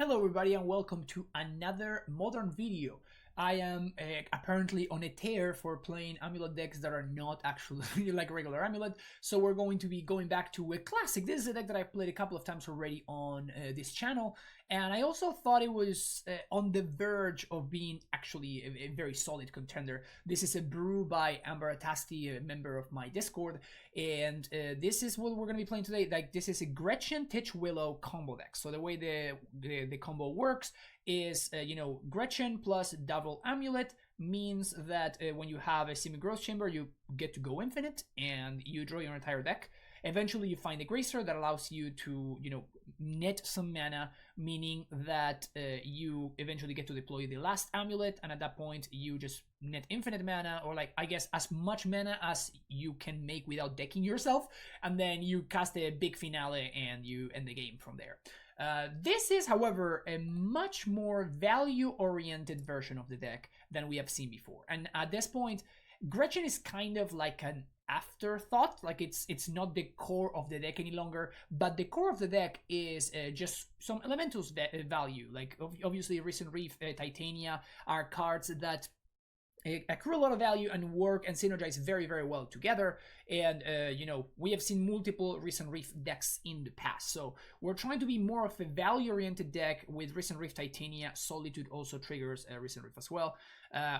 Hello everybody and welcome to another modern video. I am apparently on a tear for playing Amulet decks that are not actually like regular Amulet, so we're going to be going back to a classic. This is a deck that I've played a couple of times already on this channel, and I also thought it was on the verge of being actually a very solid contender. This is a brew by Amber Atasti, a member of my Discord, and this is what we're going to be playing today. Like, this is a Gretchen Titch Willow combo deck. So the way the combo works is, Gretchen plus double Amulet means that when you have a semi-growth chamber, you get to go infinite and you draw your entire deck. Eventually you find a Gracer that allows you to, net some mana, meaning that you eventually get to deploy the last Amulet, and at that point you just net infinite mana, or like, I guess, as much mana as you can make without decking yourself, and then you cast a big finale and you end the game from there. This is, however, a much more value-oriented version of the deck than we have seen before. And at this point, Gretchen is kind of like an afterthought. Like, it's not the core of the deck any longer, but the core of the deck is just some elementals value. Like, obviously, Recent Reef, Titania are cards that accrue a lot of value and work and synergize very, very well together. And we have seen multiple Recent Reef decks in the past, so we're trying to be more of a value-oriented deck with Recent Reef Titania. Solitude also triggers Recent Reef as well.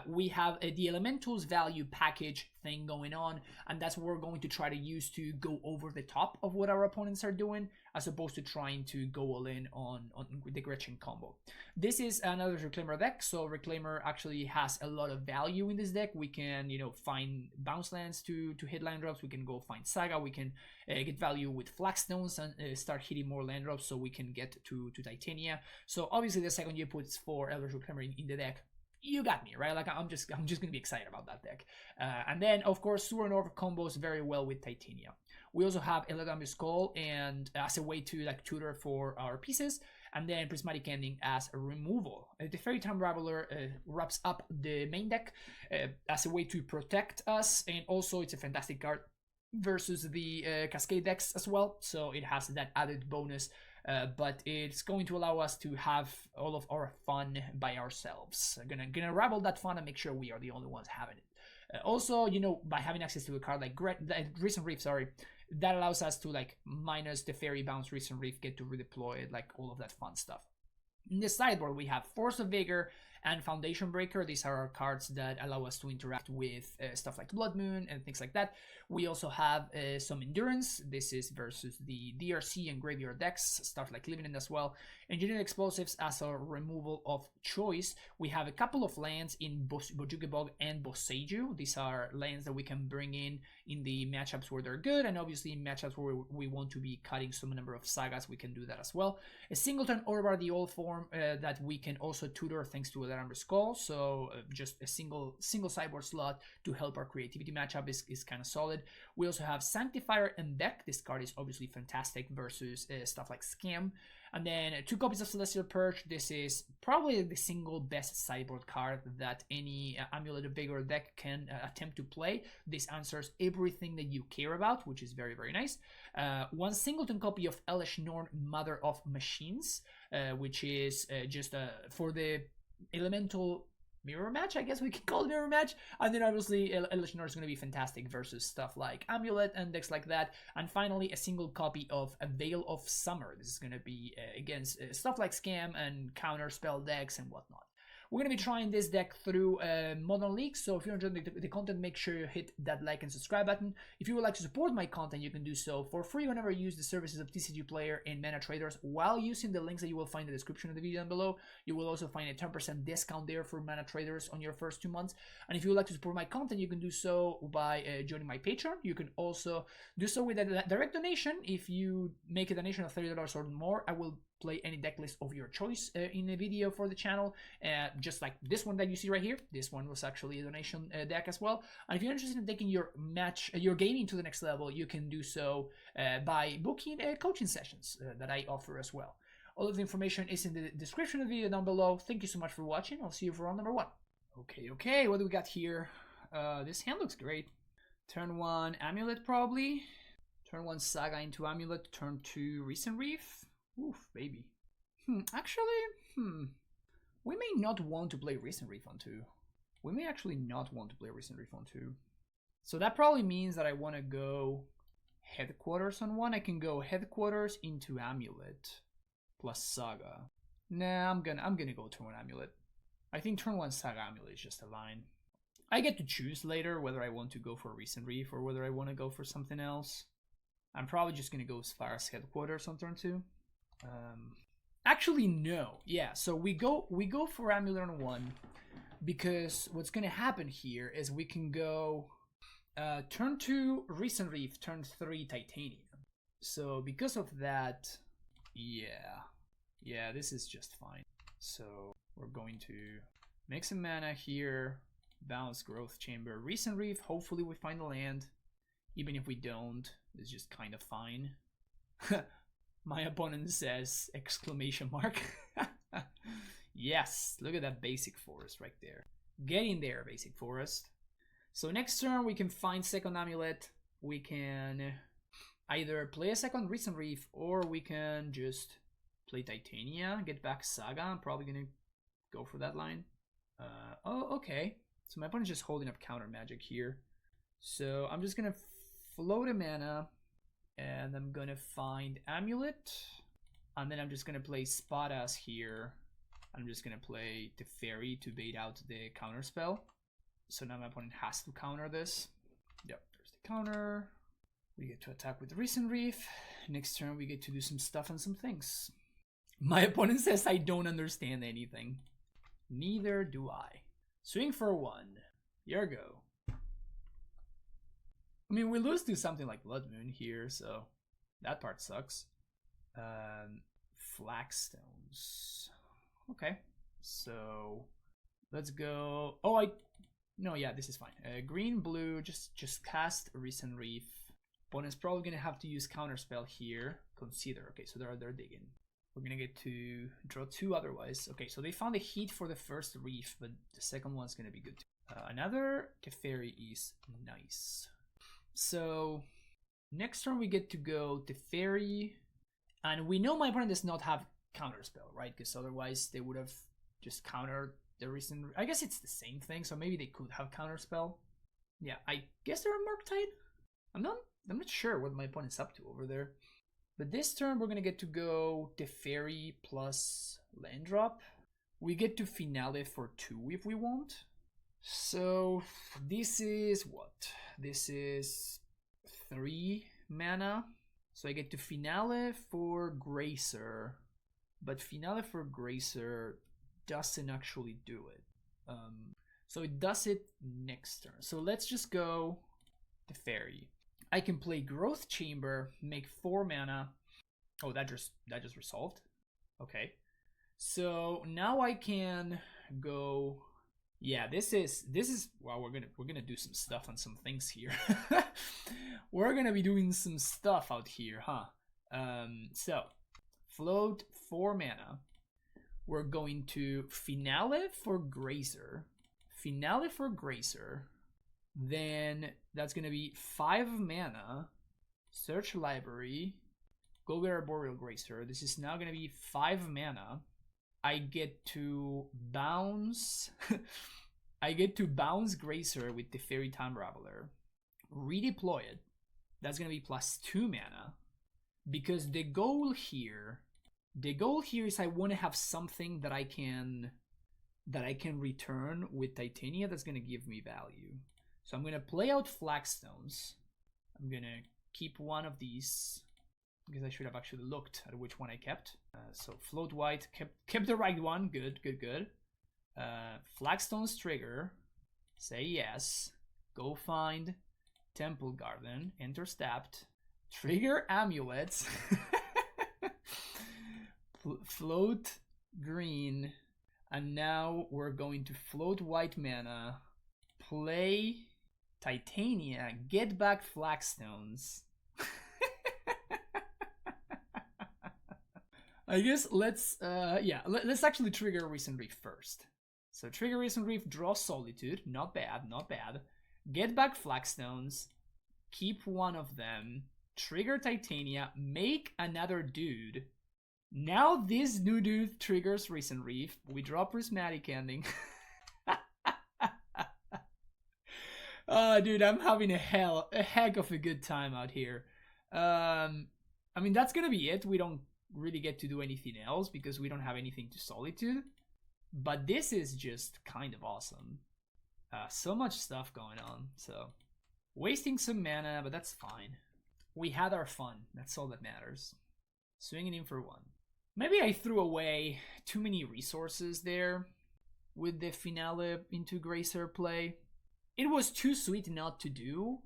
We have the Elementals value package thing going on, and that's what we're going to try to use to go over the top of what our opponents are doing, as opposed to trying to go all in on the Gretchen combo. This is another Reclaimer deck, so Reclaimer actually has a lot of value in this deck. We can, find bounce lands to hit land drops. We can go find Saga. We can get value with Flagstones and start hitting more land drops, so we can get to Titania. So obviously, the second you put 4 Eldritch Reclaimer in the deck, you got me, right? Like, I'm just gonna be excited about that deck. And then, of course, Sewer and Orb combos very well with Titania. We also have Elegant Skull, and as a way to tutor for our pieces, and then Prismatic Ending as a removal. The Fairy Time Raveler wraps up the main deck as a way to protect us, and also it's a fantastic card versus the Cascade decks as well, so it has that added bonus. But it's going to allow us to have all of our fun by ourselves. Gonna ravel that fun and make sure we are the only ones having it. Also, by having access to a card like Recent Reef, that allows us to minus the fairy bounce Recent Reef, get to redeploy it, all of that fun stuff. In the sideboard, we have Force of Vigor and Foundation Breaker. These are our cards that allow us to interact with stuff like Blood Moon and things like that. We also have some Endurance. This is versus the DRC and Graveyard decks, stuff like Living In as well. Engineered Explosives as our removal of choice. We have a couple of lands in Bojuke Bog and Boseiju. These are lands that we can bring in the matchups where they're good, and obviously in matchups where we want to be cutting some number of sagas, we can do that as well. A Singleton Orvar, the old form, that we can also tutor thanks to Amber Skull, so just a single sideboard slot to help our creativity matchup is kind of solid. We also have Sanctifier and Deck. This card is obviously fantastic versus stuff like Scam. And then 2 copies of Celestial Purge. This is probably the single best sideboard card that any Amulet of Vigor deck can attempt to play. This answers everything that you care about, which is very, very nice. 1 singleton copy of Elesh Norn, Mother of Machines, which is just for the elemental mirror match, I guess we can call it mirror match. And then obviously Elesh Norn is going to be fantastic versus stuff like Amulet and decks like that. And finally, a single copy of A Veil of Summer. This is going to be against stuff like Scam and counter spell decks and whatnot. We're going to be trying this deck through Modern League, so if you're enjoying the content, make sure you hit that like and subscribe button. If you would like to support my content, you can do so for free whenever you use the services of TCG Player and Mana Traders while using the links that you will find in the description of the video down below. You will also find a 10% discount there for Mana Traders on your first 2 months. And if you would like to support my content, you can do so by joining my Patreon. You can also do so with a direct donation. If you make a donation of $30 or more, I will play any deck list of your choice in a video for the channel, just like this one that you see right here. This one was actually a donation deck as well. And if you're interested in taking your gaming to the next level, you can do so by booking coaching sessions that I offer as well. All of the information is in the description of the video down below. Thank you so much for watching. I'll see you for round number 1. Okay, what do we got here? This hand looks great. Turn 1 Amulet probably. Turn 1 Saga into Amulet. Turn 2 Recent Reef. Oof, baby. Actually, we may not want to play Recent Reef on 2. We may actually not want to play Recent Reef on 2. So that probably means that I want to go Headquarters on 1. I can go Headquarters into Amulet plus Saga. Nah, I'm gonna go Turn 1 Amulet. I think Turn 1 Saga Amulet is just a line. I get to choose later whether I want to go for Recent Reef or whether I want to go for something else. I'm probably just gonna go as far as Headquarters on turn 2. Actually, no. Yeah, so we go for Amulet on 1 because what's gonna happen here is we can go turn 2 Recent Reef, turn 3 Titanium. So because of that, yeah, this is just fine. So we're going to make some mana here, bounce Growth Chamber, Recent Reef. Hopefully we find a land. Even if we don't, it's just kind of fine. My opponent says exclamation mark. Yes, look at that basic forest right there. Get in there, basic forest. So next turn we can find second Amulet. We can either play a second Recent Reef or we can just play Titania, get back Saga. I'm probably gonna go for that line. Oh, okay. So my opponent's just holding up counter magic here. So I'm just gonna float a mana and I'm gonna find Amulet, and then I'm just gonna play Spadas here. I'm just gonna play the Fairy to bait out the counter spell. So now my opponent has to counter this. Yep, there's the counter. We get to attack with Recent Reef. Next turn we get to do some stuff and some things. My opponent says I don't understand anything. Neither do I. Swing for 1. Here go. I mean, we lose to something like Blood Moon here, so that part sucks. Flagstones. Okay, so let's go. Oh, no, yeah, this is fine. Green, blue, just cast Recent Reef. Opponent's probably gonna have to use counterspell here. Consider. Okay, so they're digging. We're gonna get to draw 2 otherwise. Okay, so they found a hit for the first Reef, but the second one's gonna be good too. Another Teferi is nice. So next turn we get to go Teferi, and we know my opponent does not have counterspell, right? Because otherwise they would have just countered the recent. I guess it's the same thing, so maybe they could have counterspell. Yeah, I guess they're a Murktide. I'm not sure what my opponent's up to over there. But this turn we're gonna get to go Teferi plus land drop. We get to Finale for 2 if we want. So this is what? This is 3 mana. So I get to Finale for Gracer. But Finale for Gracer doesn't actually do it. So it does it next turn. So let's just go Teferi. I can play Growth Chamber, make 4 mana. Oh, that just resolved. Okay. So now I can go. Yeah, this is well, we're gonna do some stuff on some things here. We're gonna be doing some stuff out here, huh? So float 4 mana. We're going to Finale for Gracer. Finale for Gracer. Then that's gonna be 5 mana. Search library. Go get our Boreal Gracer. This is now gonna be 5 mana. I get to bounce. I get to bounce Gracer with the Fairy Time Raveler. Redeploy it. That's gonna be plus 2 mana. Because the goal here is I want to have something that I can return with Titania that's gonna give me value. So I'm gonna play out Flagstones. I'm gonna keep one of these because I should have actually looked at which one I kept. So float white, kept the right one. Good. Flagstones trigger. Say yes. Go find Temple Garden. Enter Stabbed. Trigger Amulets. Float green. And now we're going to float white mana. Play Titania. Get back Flagstones. I guess let's actually trigger Recent Reef first. So trigger Recent Reef, draw Solitude, not bad. Get back Flagstones, keep one of them, trigger Titania, make another dude, Now this new dude triggers Recent Reef. We draw Prismatic Ending. Oh, dude, I'm having a heck of a good time out here. I mean, that's gonna be it. We don't really get to do anything else because we don't have anything to Solitude. But this is just kind of awesome. So much stuff going on. So, wasting some mana, but that's fine. We had our fun. That's all that matters. Swinging in for 1. Maybe I threw away too many resources there with the finale into Gracer play. It was too sweet not to do.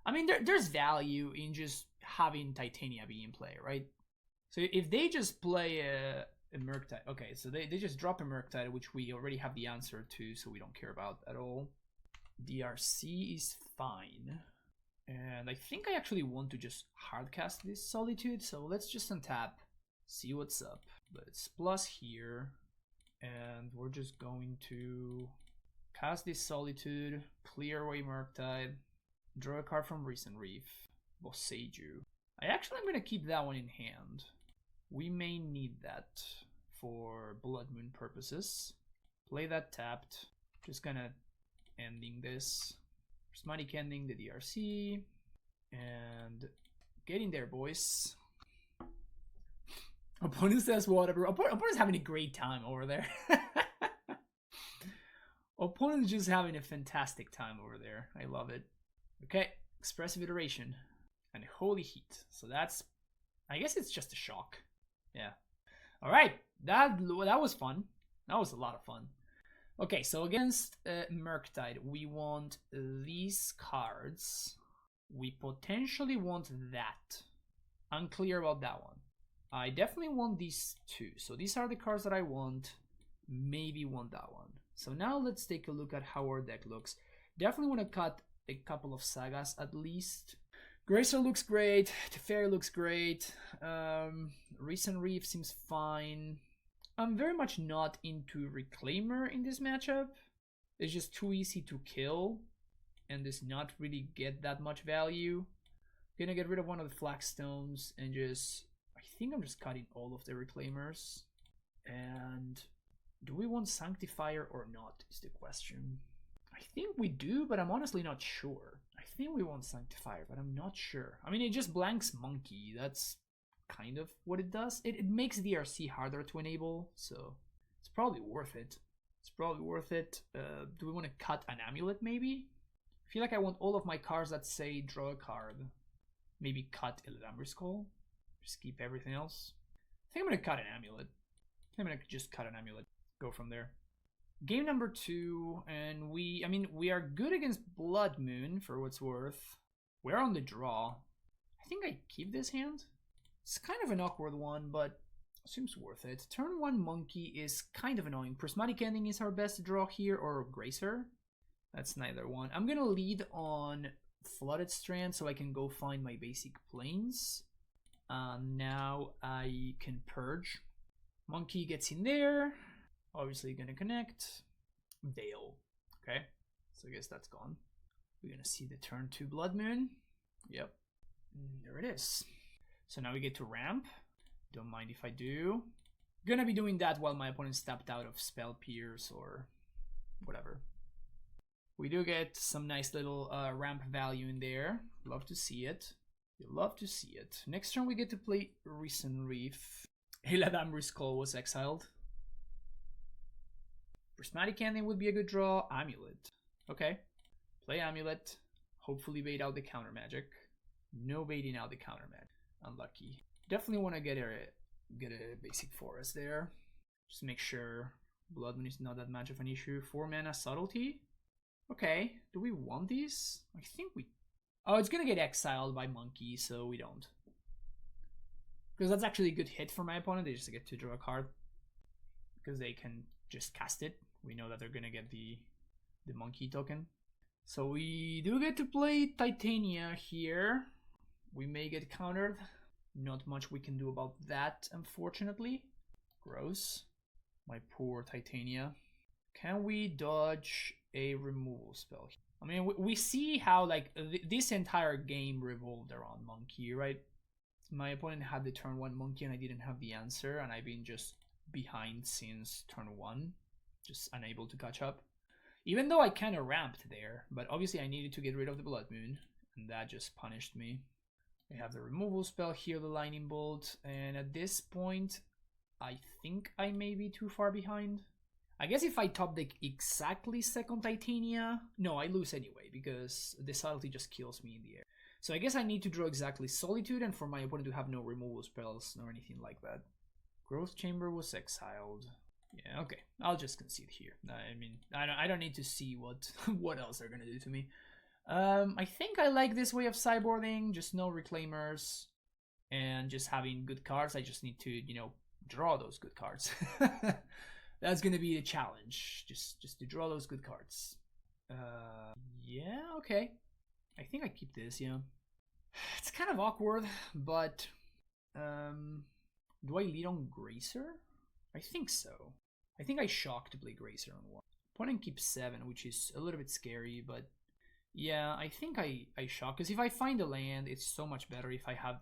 I mean, there's value in just having Titania be in play, right? So if they just play a Murktide, okay, so they just drop a Murktide, which we already have the answer to, so we don't care about at all. DRC is fine. And I think I actually want to just hardcast this Solitude, so let's just untap, see what's up. Let's plus here, and we're just going to cast this Solitude, clear away Murktide, draw a card from Recent Reef, Boseiju. I actually am going to keep that one in hand. We may need that for Blood Moon purposes. Play that tapped, just kind of ending this. Prismatic Ending the DRC, and getting there, boys. Opponent says whatever. Opponent's having a great time over there. Opponent's just having a fantastic time over there. I love it. Okay, Expressive Iteration and Holy Heat. So that's, I guess it's just a shock. Yeah. All right, that was fun. That was a lot of fun. Okay, so against Murktide, we want these cards. We potentially want that. Unclear about that one. I definitely want these two. So these are the cards that I want. Maybe want that one. So now let's take a look at how our deck looks. Definitely want to cut a couple of sagas at least. Gracer looks great. Teferi looks great. Recent Reef seems fine. I'm very much not into Reclaimer in this matchup. It's just too easy to kill and does not really get that much value. Gonna get rid of one of the Flagstones and just, I think I'm just cutting all of the Reclaimers. And do we want Sanctifier or not is the question. I think we do, but I'm honestly not sure. I think we want Sanctifier, but I'm not sure. I mean, it just blanks Monkey. That's kind of what it does. It makes DRC harder to enable, so it's probably worth it. It's probably worth it. Do we want to cut an Amulet maybe? I feel like I want all of my cards that say draw a card. Maybe cut Eladamri's Call. Just keep everything else. I think I'm going to cut an Amulet. I think I'm going to just cut an Amulet. Go from there. Game number 2, and we are good against Blood Moon for what's worth. We're on the draw. I think I keep this hand. It's kind of an awkward one, but seems worth it. Turn 1 Monkey is kind of annoying. Prismatic Ending is our best draw here, or Gracer. That's neither one. I'm gonna lead on Flooded Strand so I can go find my basic planes. Now I can Purge. Monkey gets in there. Obviously gonna connect. Veil. Okay, so I guess that's gone. We're gonna see the turn 2 Blood Moon. Yep, there it is. So now we get to ramp. Don't mind if I do. Gonna be doing that while my opponent stepped out of Spell Pierce or whatever. We do get some nice little ramp value in there. Love to see it. You love to see it. Next turn we get to play Recent Reef. Eladamri's Call was exiled. Prismatic Ending would be a good draw. Amulet. Okay. Play Amulet. Hopefully bait out the counter magic. No baiting out the counter magic. Unlucky. Definitely want to get a basic forest there. Just make sure Blood Moon is not that much of an issue. 4 mana Subtlety. Okay. Do we want these? I think we... Oh, it's going to get exiled by Monkey, so we don't. Because that's actually a good hit for my opponent. They just get to draw a card. Because they can just cast it. We know that they're going to get the Monkey token. So we do get to play Titania here. We may get countered. Not much we can do about that, unfortunately. Gross. My poor Titania. Can we dodge a removal spell? I mean, we see how like this entire game revolved around Monkey, right? My opponent had the turn 1 monkey and I didn't have the answer, and I've been just behind since turn 1, just unable to catch up. Even though I kind of ramped there, but obviously I needed to get rid of the Blood Moon, and that just punished me. We have the removal spell here, the Lightning Bolt, and at this point, I think I may be too far behind. I guess if I top deck exactly second Titania, no, I lose anyway, because the subtlety just kills me in the air. So I guess I need to draw exactly Solitude, and for my opponent to have no removal spells or anything like that. Growth Chamber was exiled. Yeah, okay, I'll just concede here. I mean, I don't need to see what what else they're gonna do to me. I think I like this way of sideboarding, just no Reclaimers, and just having good cards. I just need to, you know, draw those good cards. That's gonna be the challenge, just to draw those good cards. Yeah, okay. I think I keep this, yeah. It's kind of awkward, but do I lead on Gracer? I think so. I think I shock to play Gracer on 1. Opponent keeps 7, which is a little bit scary, but yeah, I think I shock, because if I find a land, it's so much better if I have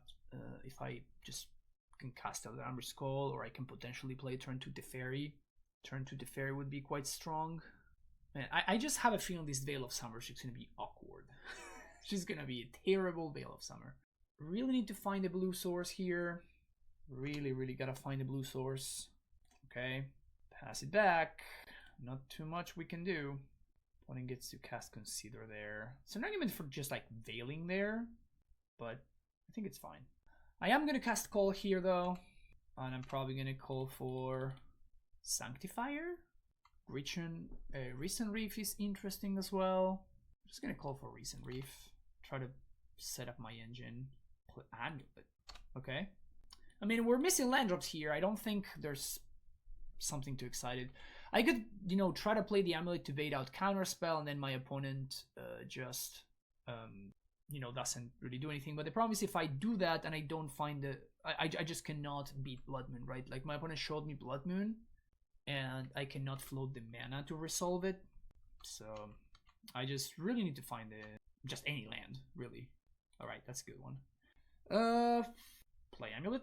if I just can cast out the Amber Skull, or I can potentially play turn 2 Teferi. Turn 2 Teferi would be quite strong. Man, I just have a feeling this Veil of Summer is gonna be awkward. It's just gonna be a terrible Veil of Summer. Really need to find a blue source here. Really gotta find a blue source. Okay, pass it back. Not too much we can do. Opponent gets to cast Consider there. It's an argument for just like veiling there, but I think it's fine. I am gonna cast Call here though, and I'm probably gonna call for Sanctifier. Recent Reef is interesting as well. I'm just gonna call for Recent Reef. Try to set up my engine. Play Amulet. Okay. I mean, we're missing land drops here. I don't think there's something too excited. I could, you know, try to play the Amulet to bait out Counterspell, and then my opponent just, you know, doesn't really do anything. But the problem is if I do that and I don't find the... I just cannot beat Blood Moon, right? Like, my opponent showed me Blood Moon, and I cannot float the mana to resolve it. So I just really need to find just any land, really. Alright, that's a good one. Play Amulet.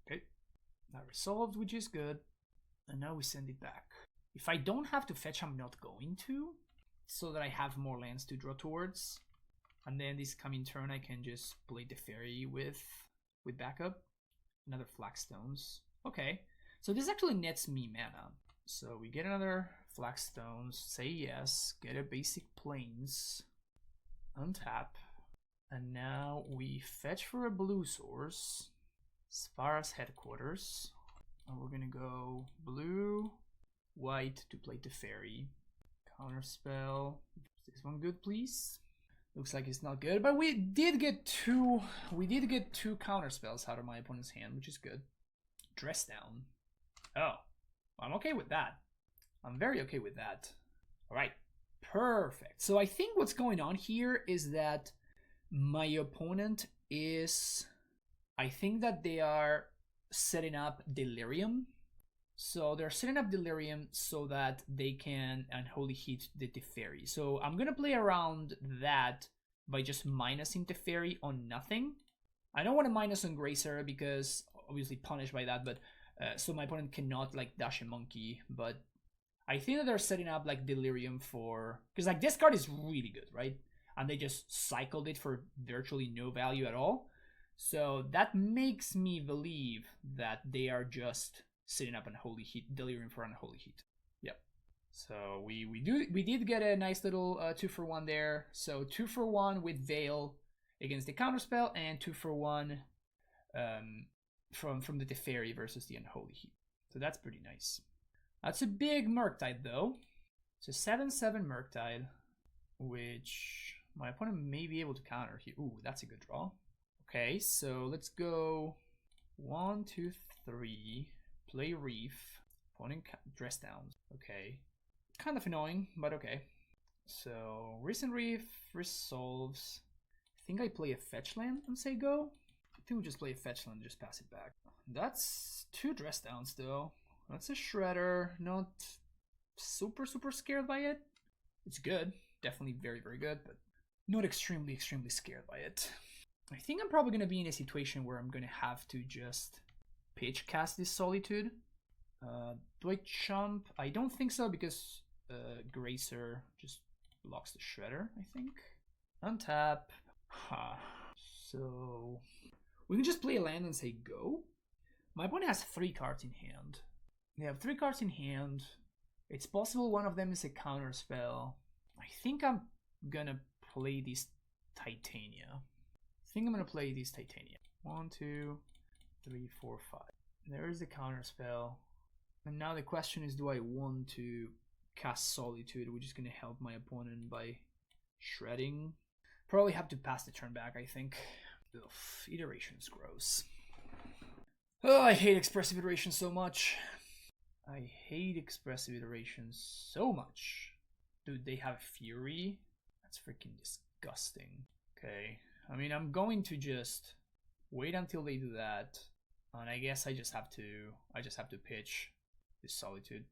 Okay. That resolved, which is good. And now we send it back. If I don't have to fetch, I'm not going to, so that I have more lands to draw towards. And then this coming turn, I can just play the Fairy with backup. Another Flagstones. Okay, so this actually nets me mana. So we get another Flagstones, say yes, get a basic Plains, untap, and now we fetch for a blue source as far as Headquarters. And we're gonna go blue, white to play the Fairy. Counterspell. Is this one good, please? Looks like it's not good, but we did get two counterspells out of my opponent's hand, which is good. Dress Down. Oh, I'm okay with that. I'm very okay with that. All right, perfect. So I think what's going on here is that my opponent is, I think that they are setting up Delirium. So they're setting up Delirium so that they can Unholy Heat the Teferi. So I'm gonna play around that by just minusing Teferi on nothing. I don't want to minus on Gracer because obviously punished by that, but so my opponent cannot like dash a monkey. But I think that they're setting up like Delirium for, because like this card is really good, right? And they just cycled it for virtually no value at all. So that makes me believe that they are just setting up Unholy Heat, Delirium for Unholy Heat. Yep. So we did get a nice little 2-for-1 there. So 2-for-1 with Veil against the Counterspell, and 2-for-1 from the Teferi versus the Unholy Heat. So that's pretty nice. That's a big Murktide though. It's a 7/7 Murktide, which my opponent may be able to counter here. Ooh, that's a good draw. Okay, so let's go 1, 2, 3. Play Reef. Opponent Dress Down. Okay. Kind of annoying, but okay. So Recent Reef resolves. I think I play a fetch land and say go. I think we just play a fetch land and just pass it back. That's 2 Dress Downs though. That's a Shredder. Not super scared by it. It's good. Definitely very good, but not extremely scared by it. I think I'm probably gonna be in a situation where I'm gonna have to just pitch cast this Solitude. Do I chump? I don't think so because Gracer just blocks the Shredder, I think. Untap. Huh. So we can just play a land and say go. My opponent has 3 cards in hand. They have 3 cards in hand. It's possible one of them is a counter spell. I think I'm gonna play this Titania. I think I'm gonna play this Titania. 1, 2, 3, 4, 5. There's the counter spell. And now the question is, do I want to cast Solitude, which is gonna help my opponent by shredding? Probably have to pass the turn back, I think. Ugh, iteration's gross. Oh, I hate expressive iteration so much. I hate expressive iterations so much. Dude, they have Fury? That's freaking disgusting. Okay, I mean, I'm going to just wait until they do that. And I guess I just have to pitch this Solitude.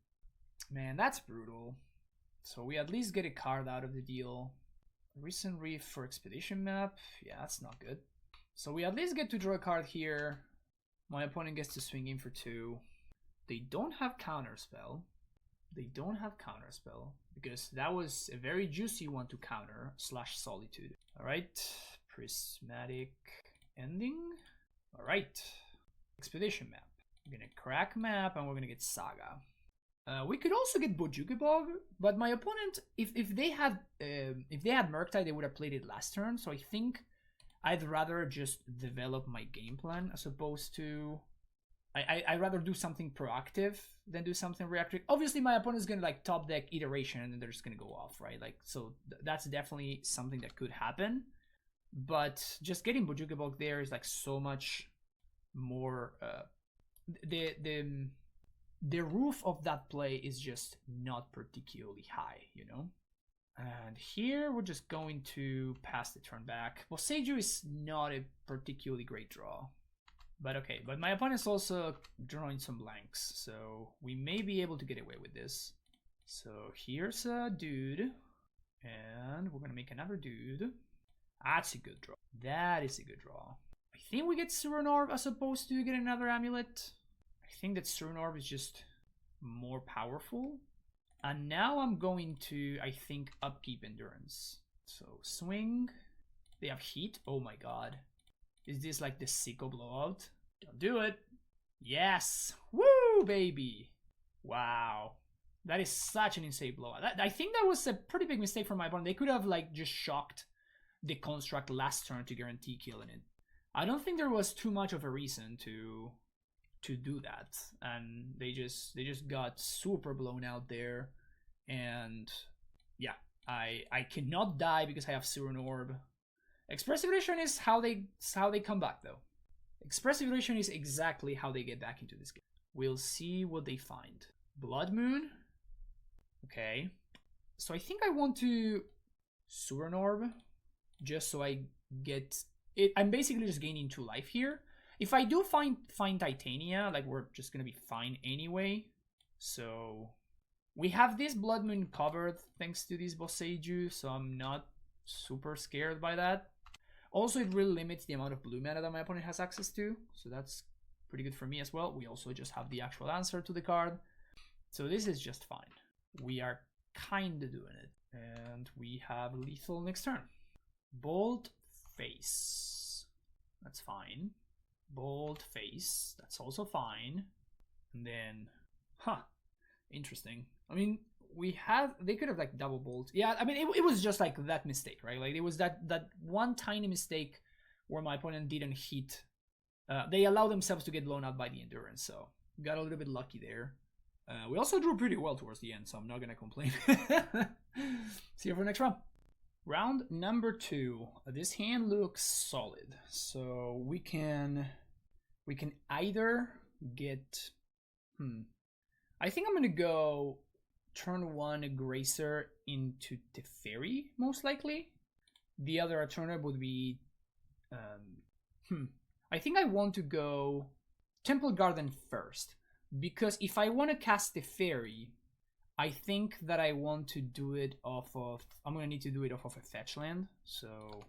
Man, that's brutal. So we at least get a card out of the deal. Recent Reef for Expedition map. Yeah, that's not good. So we at least get to draw a card here. My opponent gets to swing in for 2. They don't have Counterspell. They don't have Counterspell because that was a very juicy one to counter / Solitude. Alright, Prismatic Ending. Alright, Expedition map. We're gonna crack map and we're gonna get Saga. We could also get Bojukebog, but my opponent, if they had Murktide, they would have played it last turn. So I think I'd rather just develop my game plan as opposed to I'd rather do something proactive than do something reactive. Obviously, my opponent's gonna like top deck Iteration and then they're just gonna go off, right? Like, so that's definitely something that could happen. But just getting Bojukebog there is like so much more. The roof of that play is just not particularly high, you know? And here we're just going to pass the turn back. Well, Seiju is not a particularly great draw. But okay, but my opponent's also drawing some blanks, so we may be able to get away with this. So here's a dude, and we're gonna make another dude. That's a good draw. That is a good draw. I think we get Suranor as opposed to get another Amulet. I think that Suranor is just more powerful. And now I'm going to, I think, upkeep Endurance. So swing. They have Heat. Oh my god. Is this like the Sicko blowout? Don't do it. Yes. Woo, baby. Wow. That is such an insane blowout. I think that was a pretty big mistake from my opponent. They could have like just shocked the construct last turn to guarantee killing it. I don't think there was too much of a reason to do that, and they just got super blown out there. And yeah, I cannot die because I have Suran Orb. Expressive Iteration is how they come back though. Expressive Iteration is exactly how they get back into this game. We'll see what they find. Blood Moon. Okay, so I think I want to Suran Orb just so I get it. I'm basically just gaining 2 life here. If I do find Titania, like, we're just gonna be fine anyway. So we have this Blood Moon covered thanks to this Boseiju, so I'm not super scared by that. Also, it really limits the amount of blue mana that my opponent has access to, so that's pretty good for me as well. We also just have the actual answer to the card, so this is just fine. We are kinda doing it, and we have lethal next turn. Bold Face, that's fine. Bold Face, that's also fine. And then, interesting. I mean, they could have like double bolt. Yeah, I mean, it was just like that mistake, right? Like, it was that one tiny mistake where my opponent didn't hit. They allowed themselves to get blown out by the Endurance, so got a little bit lucky there. We also drew pretty well towards the end, so I'm not gonna complain. See you for the next round. Round number 2. This hand looks solid, so we can either get I think I'm gonna go turn 1 Gracer into Teferi, most likely. The other alternative would be I think I want to go Temple Garden first, because if I want to cast Teferi, I think that I want to do it off of, I'm gonna need to do it off of a fetch land. So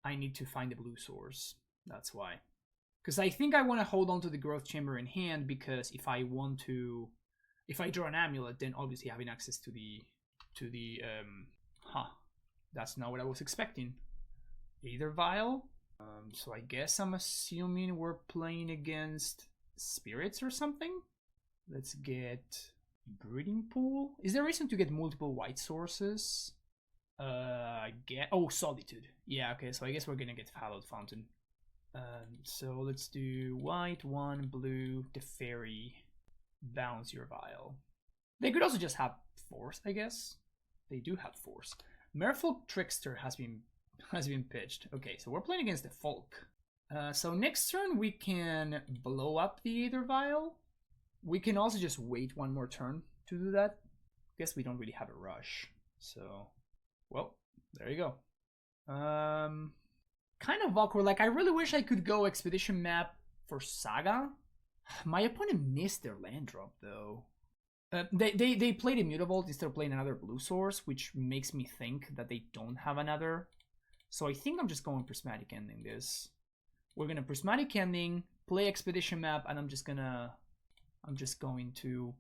I need to find the blue source. That's why. Because I think I want to hold on to the growth chamber in hand, because if I draw an amulet, then obviously having access to the that's not what I was expecting. Either vial. So I guess I'm assuming we're playing against spirits or something. Let's get breeding pool. Is there a reason to get multiple white sources? Solitude. Yeah, okay, so I guess we're gonna get Hallowed Fountain. So let's do white, 1, blue, the fairy, bounce your vial. They could also just have force, I guess. They do have force. Merfolk Trickster has been pitched. Okay, so we're playing against the Folk. So next turn we can blow up the Aether Vial. We can also just wait one more turn to do that. Guess we don't really have a rush. So, well, there you go. Kind of awkward. Like, I really wish I could go Expedition Map for Saga. My opponent missed their land drop, though. They played Immutable instead of playing another blue source, which makes me think that they don't have another. So I think I'm just going Prismatic Ending this. We're gonna Prismatic Ending, play Expedition Map, and I'm just going to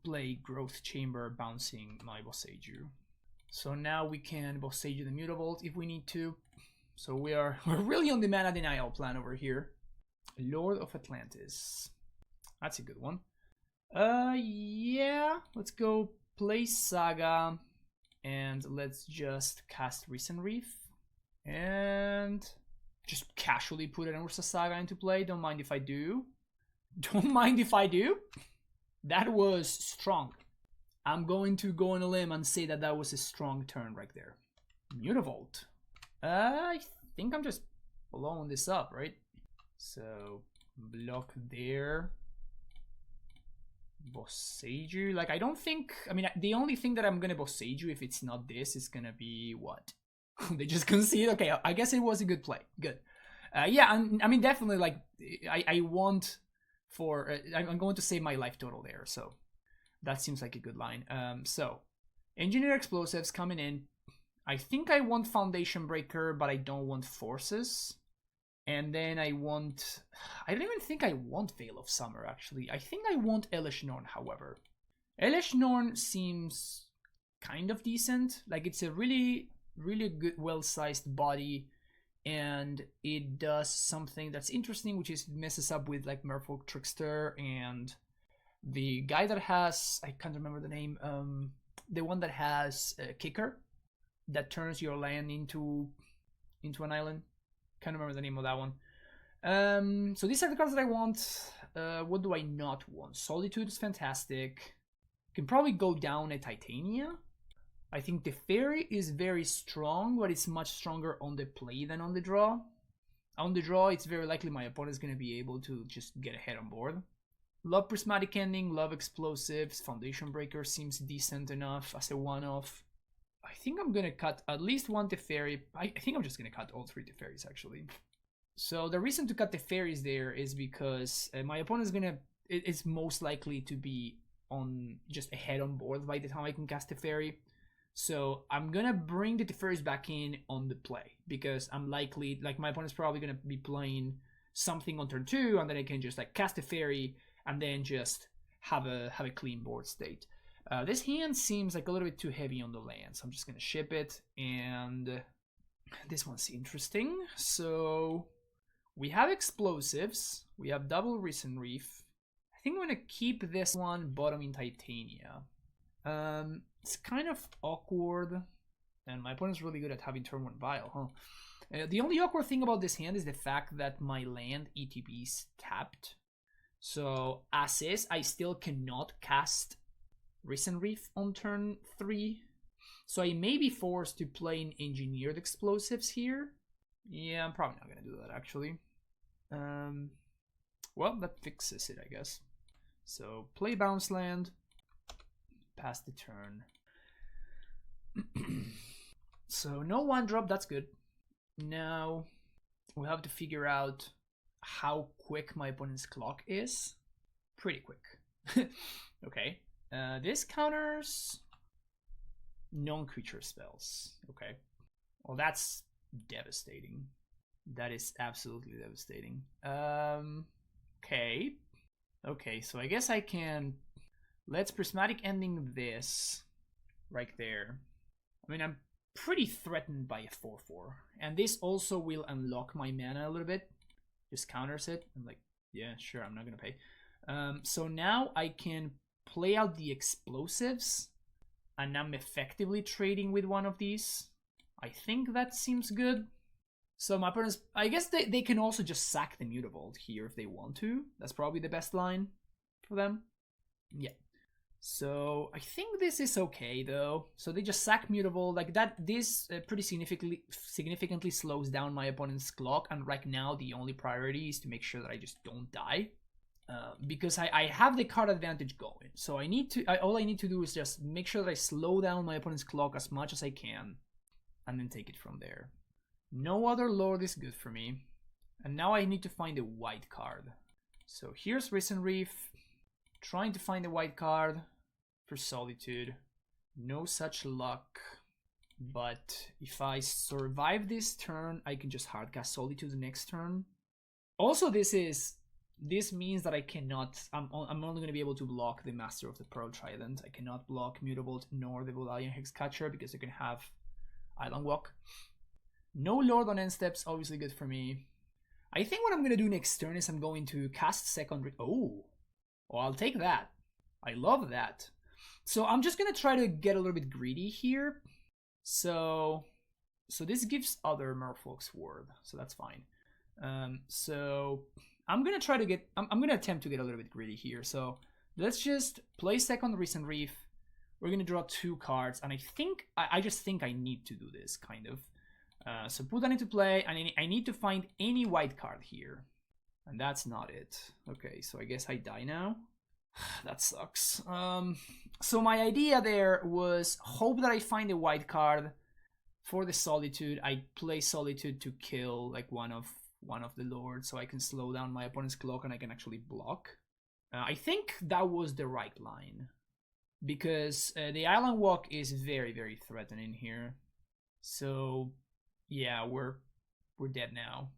play Growth Chamber, bouncing my Boseiju. So now we can Boseiju the Mutavault if we need to. So we're really on the mana denial plan over here. Lord of Atlantis. That's a good one. Yeah, let's go play Saga, and let's just cast Recent Reef, and just casually put an Ursa Saga into play. Don't mind if I do. Don't mind if I do. That was strong. I'm going to go on a limb and say that that was a strong turn right there. Mutavault. I think I'm just blowing this up, right? So, block there. Boseiju. Like, I don't think... I mean, the only thing that I'm going to Boseiju, if it's not this, is going to be what? They just concede? Okay, I guess it was a good play. Good. Yeah, I mean, definitely, like, I want for... I'm going to save my life total there, so... That seems like a good line. So, Engineer Explosives coming in. I think I want Foundation Breaker, but I don't want Forces. And then I don't even think I want Veil of Summer, actually. I think I want Elish Norn, however. Elish Norn seems kind of decent. Like, it's a really, really good, well-sized body. And it does something that's interesting, which is it messes up with, like, Merfolk Trickster and... The guy that has, I can't remember the name, the one that has a kicker that turns your land into an island. Can't remember the name of that one. So these are the cards that I want. What do I not want? Solitude is fantastic. Can probably go down a Titania. I think the Fairy is very strong, but it's much stronger on the play than on the draw. On the draw, it's very likely my opponent is going to be able to just get ahead on board. Love Prismatic Ending, love Explosives, Foundation Breaker seems decent enough as a one-off. I think I'm going to cut at least one Teferi. I think I'm just going to cut all 3 Teferis, actually. So the reason to cut Teferis there is because my opponent is most likely to be on just ahead on board by the time I can cast Teferi. So I'm going to bring the Teferis back in on the play, because I'm likely, like, my opponent's probably going to be playing something on turn 2, and then I can just, like, cast Teferi and then just have a clean board state. This hand seems like a little bit too heavy on the land, so I'm just going to ship it. And this one's interesting. So we have Explosives. We have double Recent Reef. I think I'm going to keep this one bottom in Titania. It's kind of awkward. And my opponent's really good at having turn 1 Vial, huh? The only awkward thing about this hand is the fact that my land ETB is tapped. So, as is, I still cannot cast Recent Reef on turn 3. So I may be forced to play in Engineered Explosives here. Yeah, I'm probably not going to do that, actually. Well, that fixes it, I guess. So, play Bounce Land. Pass the turn. So, no 1-drop, that's good. Now, we have to figure out how quick my opponent's clock is. Pretty quick. Okay. This counters non-creature spells. Okay. Well, that's devastating. That is absolutely devastating. Okay. Okay, so I guess I can... Let's Prismatic Ending this right there. I mean, I'm pretty threatened by a 4-4. And this also will unlock my mana a little bit. Just counters it. I'm like, yeah, sure, I'm not gonna pay. So now I can play out the explosives. And I'm effectively trading with one of these. I think that seems good. So my opponents, I guess they can also just sack the Mutavault here if they want to. That's probably the best line for them. Yeah. So I think this is okay though. So they just sack Mutavault like that. This pretty significantly slows down my opponent's clock. And right now the only priority is to make sure that I just don't die. Because I have the card advantage going. So I need to, all I need to do is just make sure that I slow down my opponent's clock as much as I can. And then take it from there. No other Lord is good for me. And now I need to find a white card. So here's Risen Reef. Trying to find a white card for Solitude. No such luck. But if I survive this turn, I can just hardcast Solitude the next turn. Also, this means that I cannot... I'm only going to be able to block the Master of the Pearl Trident. I cannot block Mutavault nor the Volalian Hexcatcher because they're going to have Island Walk. No Lord on end steps, obviously good for me. I think what I'm going to do next turn is I'm going to cast second... Oh, I'll take that. I love that. So I'm just going to try to get a little bit greedy here. So this gives other Merfolk's Ward, so that's fine. So I'm going to try to get... I'm going to attempt to get a little bit greedy here. So let's just play second Risen Reef. We're going to draw 2 cards, and I just think I need to do this, kind of. So put that into play, and I need to find any white card here. And that's not it. Okay, so I guess I die now. That sucks. So my idea there was hope that I find a white card for the Solitude. I play Solitude to kill like one of the Lords, so I can slow down my opponent's clock and I can actually block. I think that was the right line. Because the Island Walk is very, very threatening here. So, yeah, we're dead now.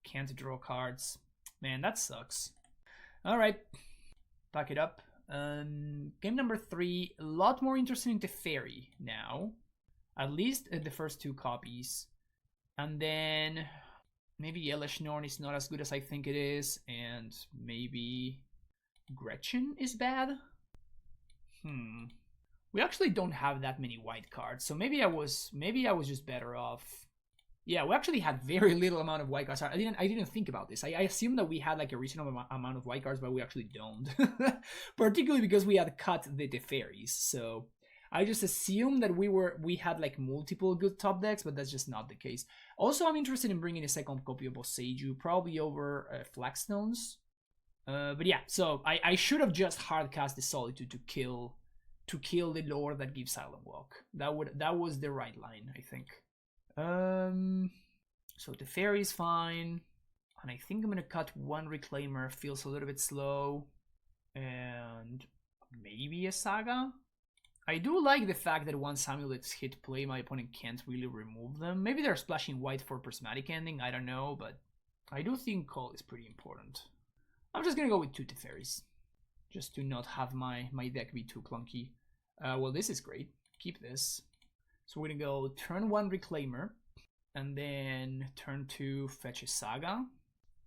Can't draw cards. Man, that sucks. Alright, back it up. Game number 3, a lot more interesting in Teferi now. At least the first 2 copies. And then maybe Elesh Norn is not as good as I think it is. And maybe Gretchen is bad. We actually don't have that many white cards, so maybe I was just better off. Yeah, we actually had very little amount of white cards. I didn't think about this. I assumed that we had like a reasonable amount of white cards, but we actually don't. Particularly because we had cut the Teferis. So I just assumed that we had like multiple good top decks, but that's just not the case. Also, I'm interested in bringing a second copy of Boseiju, probably over Flagstones. But yeah, so I should have just hardcast the Solitude to kill the Lord that gives Island Walk. That was the right line, I think. So the Fairy is fine, and I think I'm gonna cut 1 Reclaimer. Feels a little bit slow, and maybe a Saga. I do like the fact that once Amulets hit play, my opponent can't really remove them. Maybe they're splashing white for Prismatic Ending, I don't know, but I do think call is pretty important. I'm just gonna go with 2 Teferis, just to not have my deck be too clunky. Well, this is great. Keep this. So we're gonna go turn 1 Reclaimer, and then turn 2 fetch a Saga.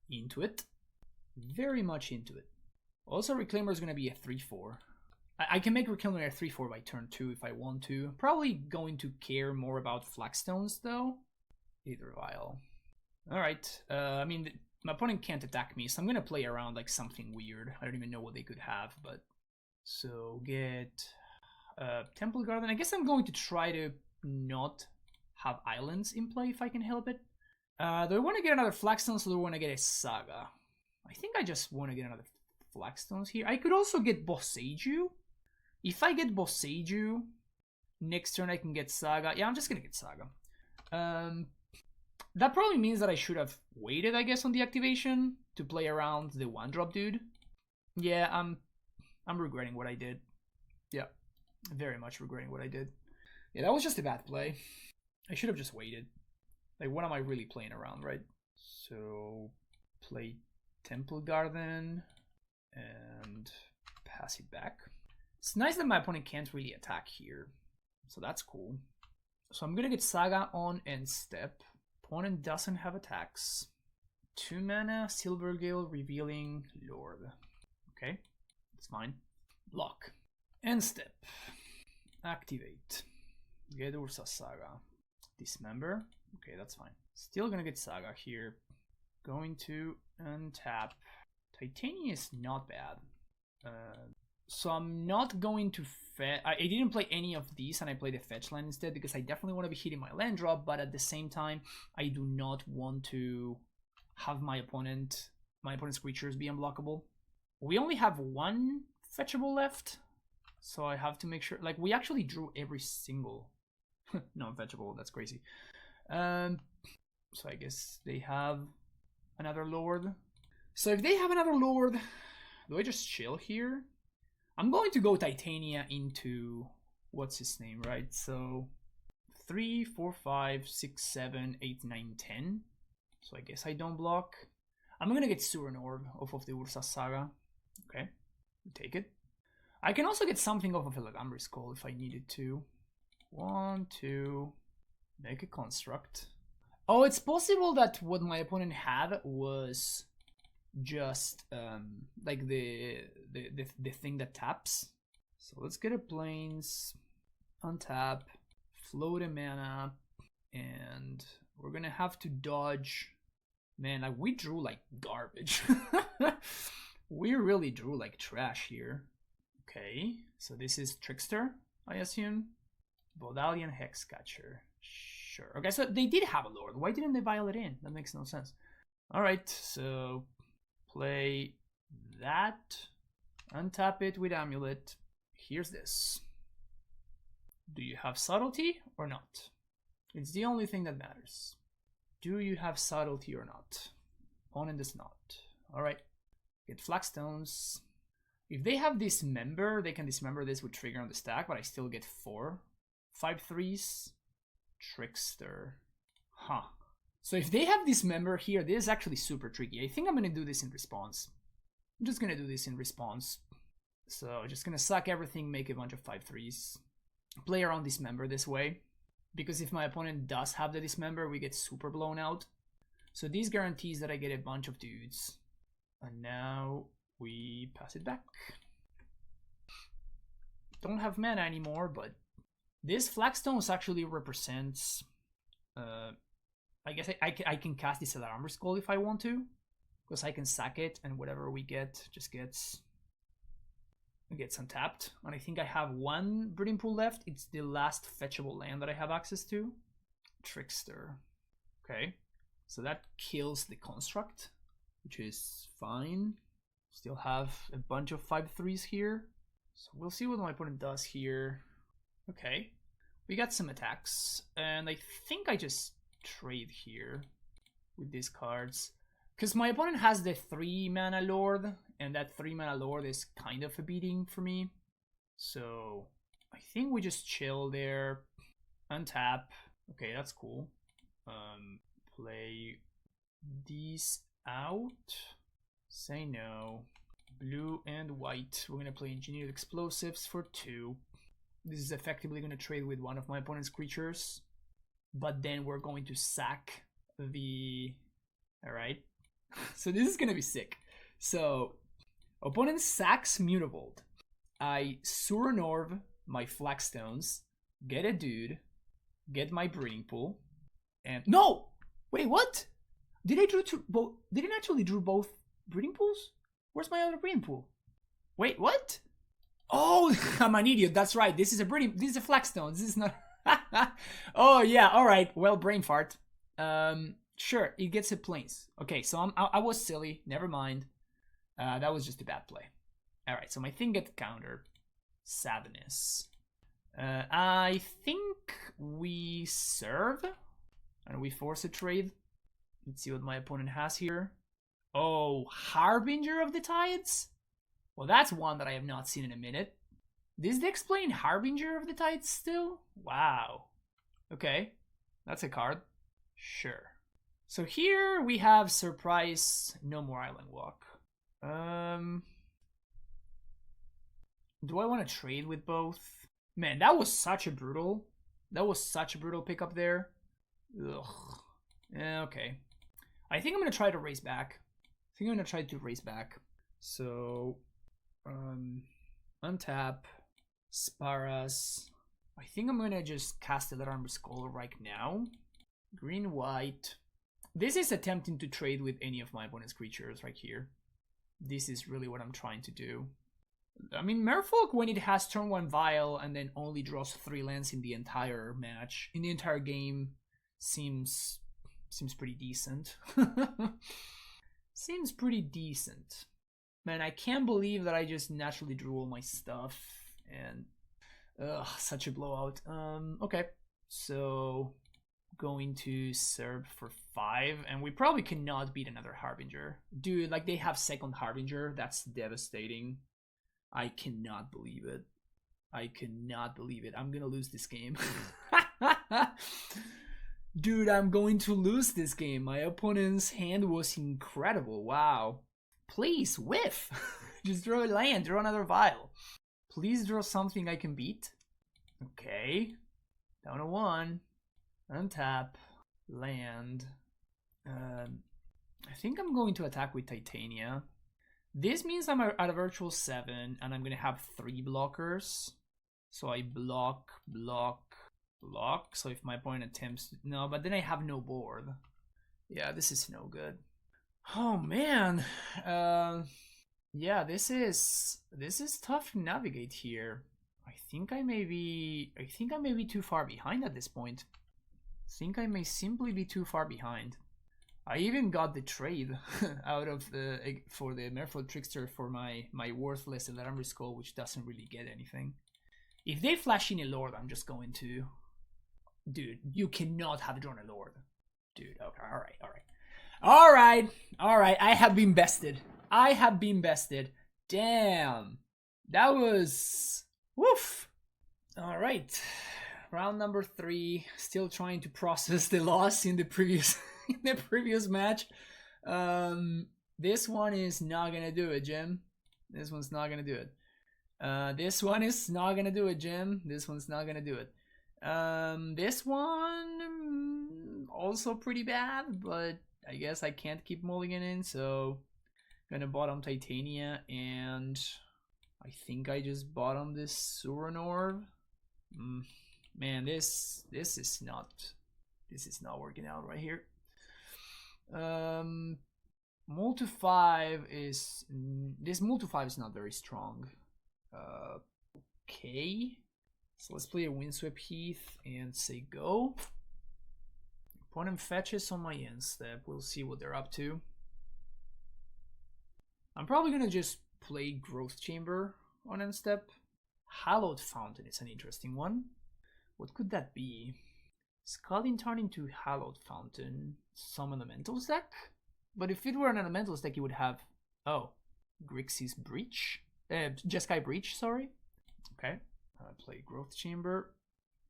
Into it. Very much into it. Also, Reclaimer is gonna be a 3/4. I can make Reclaimer a 3/4 by turn 2 if I want to. Probably going to care more about Flagstones though. Either while. Alright, I mean, my opponent can't attack me, so I'm gonna play around like something weird. I don't even know what they could have, but... So get... Temple Garden. I guess I'm going to try to not have islands in play if I can help it. Do I want to get another Flagstones or do I want to get a Saga? I think I just want to get another Flagstones here. I could also get Boseiju. If I get Boseiju, next turn I can get Saga. Yeah, I'm just going to get Saga. That probably means that I should have waited, I guess, on the activation to play around the 1-drop dude. Yeah, I'm regretting what I did. Yeah. Very much regretting what I did. Yeah, that was just a bad play. I should have just waited. Like, what am I really playing around, right? So, play Temple Garden and pass it back. It's nice that my opponent can't really attack here, so that's cool. So I'm gonna get Saga on end step. Opponent doesn't have attacks. 2 mana, Silvergale, Revealing Lord. Okay, that's fine. Block. End step. Activate. Get Ursa Saga. Dismember. Okay, that's fine. Still gonna get Saga here. Going to untap. Titania is not bad. So I'm not going to fetch. I didn't play any of these, and I played a fetch land instead because I definitely want to be hitting my land drop, but at the same time, I do not want to have my opponent's creatures be unblockable. We only have one fetchable left, so I have to make sure. Like, we actually drew every single non-fetchable. That's crazy. So I guess they have another Lord. So if they have another Lord, do I just chill here? I'm going to go Titania into what's his name, right? So 3, 4, 5, 6, 7, 8, 9, 10. So I guess I don't block. I'm gonna get Surin Orb off of the Ursa Saga. Okay, take it. I can also get something off of Elagamri's Call if I needed to. 1, 2, make a construct. Oh, it's possible that what my opponent had was just like the thing that taps. So let's get a Plains, untap, float a mana, and we're gonna have to dodge. Man, like, we drew like garbage. We really drew like trash here. Okay, so this is Trickster, I assume. Vodalian Hexcatcher. Sure. Okay, so they did have a Lord. Why didn't they vial it in? That makes no sense. Alright, so play that. Untap it with Amulet. Here's this. Do you have Subtlety or not? It's the only thing that matters. Do you have Subtlety or not? Opponent does not. Alright. Get Flagstones. If they have Dismember, they can Dismember this with Trigger on the stack, but I still get 4. 5/3s. Trickster. Huh. So if they have Dismember here, this is actually super tricky. I think I'm going to do this in response. I'm just going to do this in response. So just going to suck everything, make a bunch of 5/3s. Play around Dismember this way. Because if my opponent does have the Dismember, we get super blown out. So these guarantees that I get a bunch of dudes. And now we pass it back. Don't have mana anymore, but this Flagstones actually represents... I guess I can cast this Elagamri's Call if I want to. Because I can sack it, and whatever we get just gets untapped. And I think I have one Breeding Pool left. It's the last fetchable land that I have access to. Trickster. Okay. So that kills the construct, which is fine. Still have a bunch of 5/3s here. So we'll see what my opponent does here. Okay. We got some attacks. And I think I just trade here with these cards. Because my opponent has the 3 mana Lord, and that 3 mana Lord is kind of a beating for me. So I think we just chill there, untap. Okay, that's cool. Play these out. Say no. Blue and white. We're gonna play Engineered Explosives for 2. This is effectively gonna trade with one of my opponent's creatures, but then we're going to sack the... Alright. So this is gonna be sick. So, opponent sacks Mutavolt. I Surinor my Flagstones, get a dude, get my Breeding Pool, and... No! Wait, what? Did I drew both? Didn't actually drew both Breeding Pools? Where's my other Breeding Pool? Wait, what? Oh, I'm an idiot. That's right. This is a Flagstone. This is not... Oh, yeah. All right. Well, brain fart. Sure, it gets a Plains. Okay, so I was silly. Never mind. That was just a bad play. All right, so my thing gets countered. Sadness. I think we serve and we force a trade. Let's see what my opponent has here. Oh, Harbinger of the Tides? Well, that's one that I have not seen in a minute. Does they explain Harbinger of the Tides still? Wow. Okay, that's a card. Sure. So here we have surprise, no more island walk. Do I want to trade with both? Man, that was such a brutal pickup there. Ugh. Yeah, okay. I think I'm gonna try to race back. So, untap, Sparas. I think I'm gonna just cast the Armor Skull right now. Green, white. This is attempting to trade with any of my opponent's creatures right here. This is really what I'm trying to do. I mean, Merfolk, when it has turn 1 Vial and then only draws 3 lands in the entire match, in the entire game, seems pretty decent. Seems pretty decent. Man, I can't believe that I just naturally drew all my stuff and such a blowout. Okay, so going to serve for 5, and we probably cannot beat another Harbinger. Dude, like, they have second Harbinger. That's devastating. I cannot believe it. I'm gonna lose this game. Dude, I'm going to lose this game. My opponent's hand was incredible. Wow. Please, whiff. Just draw a land, draw another Vial. Please draw something I can beat. Okay. Down to 1. Untap. Land. I think I'm going to attack with Titania. This means I'm at a virtual 7, and I'm going to have 3 blockers. So I block. So if my opponent attempts to... No, but then I have no board. Yeah, this is no good. Oh, man. Yeah, this is tough to navigate here. I think I may be too far behind at this point. I think I may simply be too far behind. I even got the trade out of for the Merfolk Trickster for my worthless Alarm Skull, which doesn't really get anything. If they flash in a Lord, I'm just going to... Dude, you cannot have drawn a Lord. Dude, okay, alright. I have been bested. Damn. That was... Woof. Alright. Round number 3. Still trying to process the loss in the previous match. This one is not gonna do it, Jim. This one's not gonna do it. This one is not gonna do it, Jim. This one's not gonna do it. This one also pretty bad, but I guess I can't keep mulliganing, so I'm gonna bottom Titania, and I think I just bottom this Suranor. Man, this is not working out right here. Mult to 5 is not very strong. Okay, so let's play a Windswept Heath and say go. Opponent fetches on my end step. We'll see what they're up to. I'm probably gonna just play Growth Chamber on end step. Hallowed Fountain is an interesting one. What could that be? Scalding Tarn into Hallowed Fountain. Some Elementals deck? But if it were an Elementals deck, you would have... Oh, Grixis Breach? Jeskai Breach, sorry. Okay, play Growth Chamber.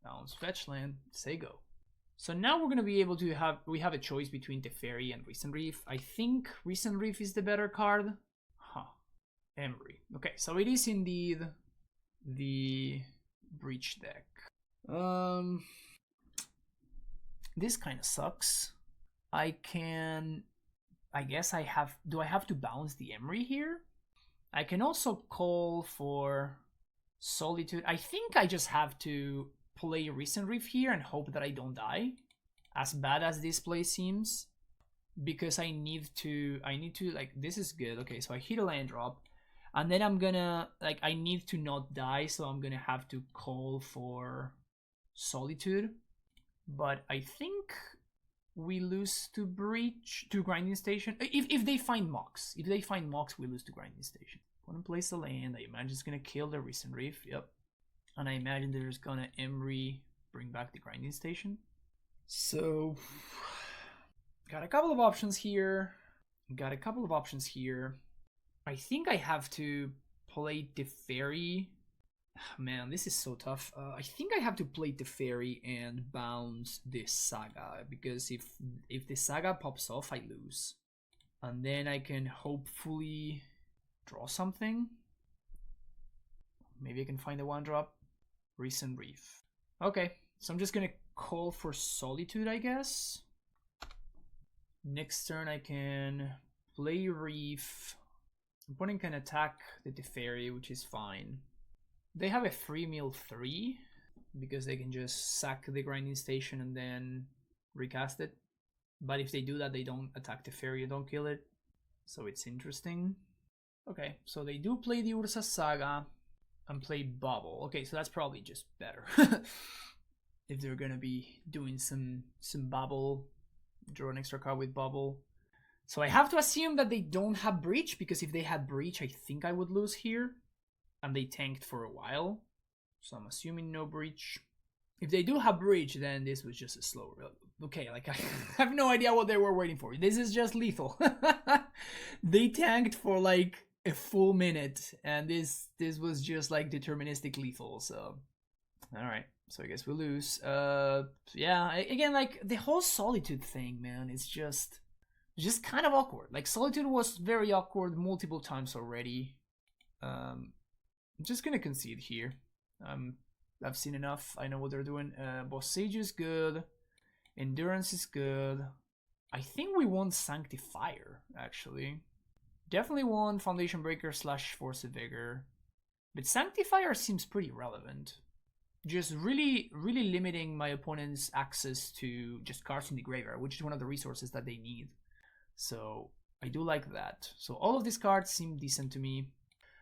Bounce Fetch Land. Say go. So now we're going to be able to have... We have a choice between Teferi and Recent Reef. I think Recent Reef is the better card. Huh. Emry. Okay, so it is indeed the Breach deck. This kind of sucks. I guess I have... Do I have to bounce the Emry here? I can also call for Solitude. I think I just have to play Recent Reef here and hope that I don't die. As bad as this play seems. Because I need to, like, this is good. Okay, so I hit a land drop. And then I'm gonna, like, I need to not die, so I'm gonna have to call for Solitude. But I think we lose to Breach, to Grinding Station. If they find Mox. If they find Mox, we lose to Grinding Station. Wanna place a land. I imagine it's gonna kill the Recent Reef. Yep. And I imagine they're just gonna Emry bring back the Grinding Station. So, got a couple of options here. I think I have to play Teferi Man, this is so tough. I think I have to play Teferi and bounce this Saga, because if the Saga pops off, I lose. And then I can hopefully draw something. Maybe I can find a 1-drop. Recent Reef. Okay, so I'm just gonna call for Solitude, I guess. Next turn I can play Reef. Opponent can attack the Teferi, which is fine. They have a free mill 3 because they can just sack the grinding station and then recast it. But if they do that, they don't attack the Teferi and don't kill it. So it's interesting. Okay, so they do play the Ursa Saga and play Bubble. Okay, so that's probably just better. If they're gonna be doing some Bubble, draw an extra card with Bubble. So I have to assume that they don't have Breach, because if they had Breach, I think I would lose here. And they tanked for a while. So I'm assuming no Breach. If they do have Breach, then this was just a slow... Okay, like I have no idea what they were waiting for. This is just lethal. They tanked for like a full minute, and this was just like deterministic lethal, so... Alright, so I guess we lose. Yeah, again, like the whole Solitude thing, man, it's just kind of awkward. Like Solitude was very awkward multiple times already. I'm just gonna concede here. I've seen enough. I know what they're doing. Boss Sage is good. Endurance is good. I think we want Sanctifier, actually. Definitely want Foundation Breaker / Force of Vigor. But Sanctifier seems pretty relevant. Just really limiting my opponent's access to just cards in the graveyard, which is one of the resources that they need. So I do like that. So all of these cards seem decent to me.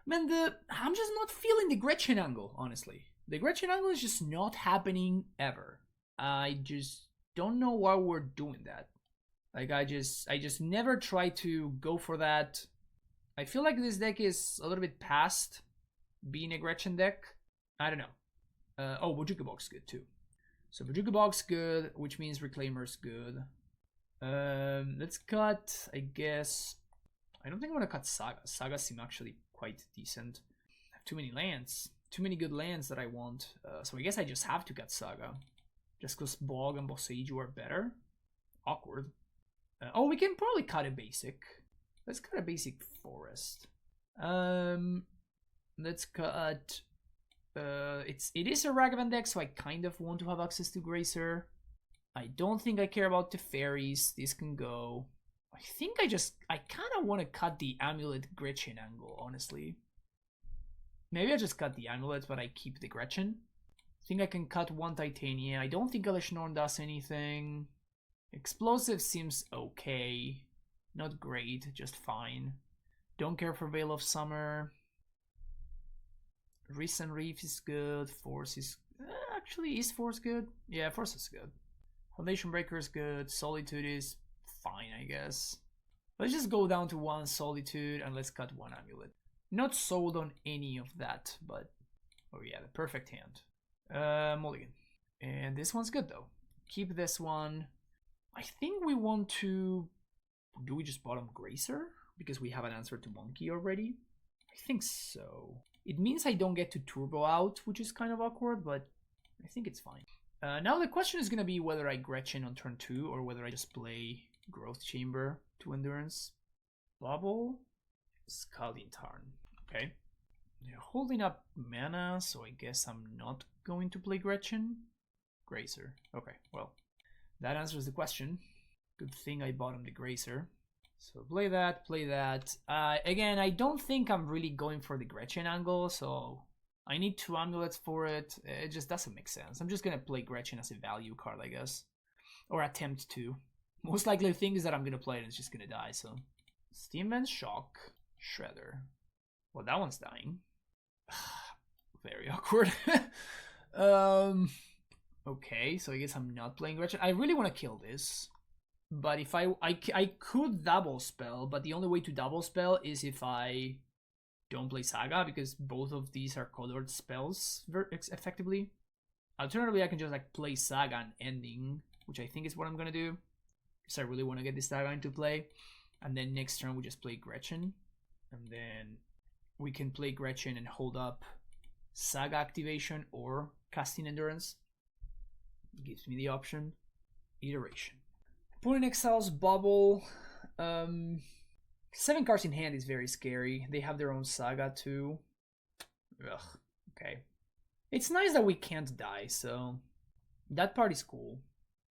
Man, I'm just not feeling the Gretchen angle, honestly. The Gretchen angle is just not happening ever. I just don't know why we're doing that. Like I just never try to go for that. I feel like this deck is a little bit past being a Gretchen deck. I don't know. Oh, Bojuka Box good too. So Bojuka Box good, which means Reclaimer's good. Let's cut, I guess. I don't think I'm gonna cut Saga. Saga seem actually quite decent. I have too many lands. Too many good lands that I want. So I guess I just have to cut Saga. Just because Bog and Boseiju are better. Awkward. Oh, we can probably cut a basic. Let's cut a basic Forest. Let's cut... it is a Ragavan deck, so I kind of want to have access to Gracer. I don't think I care about the fairies. This can go. I think I kind of want to cut the Amulet Gretchen angle, honestly. Maybe I just cut the Amulet, but I keep the Gretchen. I think I can cut one Titania. I don't think Elesh Norn does anything. Explosive seems okay. Not great, just fine. Don't care for Veil of Summer. Recent Reef is good. Force is... actually, is Force good? Yeah, Force is good. Foundation Breaker is good. Solitude is fine, I guess. Let's just go down to one Solitude and let's cut one Amulet. Not sold on any of that, but... oh yeah, the perfect hand. Mulligan. And this one's good though. Keep this one. I think we want to... do we just bottom Gracer? Because we have an answer to Monkey already? I think so. It means I don't get to Turbo out, which is kind of awkward, but I think it's fine. Now the question is going to be whether I Gretchen on turn 2 or whether I just play Growth Chamber to Endurance. Bubble. Scalding Tarn. Okay. They're holding up mana, so I guess I'm not going to play Gretchen. Gracer. Okay, well, that answers the question. Good thing I bottomed the Gracer. So play that, play that. Again, I don't think I'm really going for the Gretchen angle, so I need 2 Amulets for it. It just doesn't make sense. I'm just gonna play Gretchen as a value card, I guess. Or attempt to. Most likely the thing is that I'm gonna play it and it's just gonna die, so. Steam Vent Shock. Shredder. Well, that one's dying. Very awkward. Okay, so I guess I'm not playing Gretchen. I really want to kill this. But if I could double spell, but the only way to double spell is if I don't play Saga, because both of these are colored spells effectively. Alternatively, I can just like play Saga and Ending, which I think is what I'm gonna do, because I really want to get this Saga into play. And then next turn we just play Gretchen, and then we can play Gretchen and hold up Saga activation or casting endurance. Gives me the option. Iteration. Opponent exiles bubble. 7 cards in hand is very scary. They have their own Saga too. Ugh. Okay. It's nice that we can't die, so that part is cool.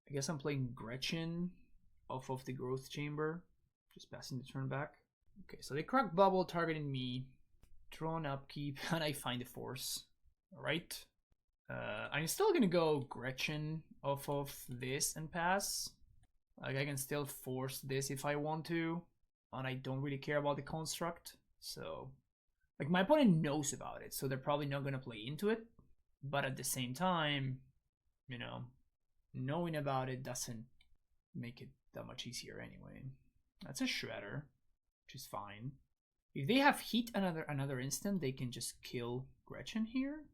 I guess I'm playing Gretchen off of the Growth Chamber. Just passing the turn back. Okay, so they crack bubble targeting me. Tron upkeep, and I find the force. Alright. I'm still gonna go Gretchen off of this and pass. Like, I can still force this if I want to. And I don't really care about the construct. So, like, my opponent knows about it, so they're probably not gonna play into it. But at the same time, you know, knowing about it doesn't make it that much easier anyway. That's a Shredder, which is fine. If they have heat another instant, they can just kill Gretchen here.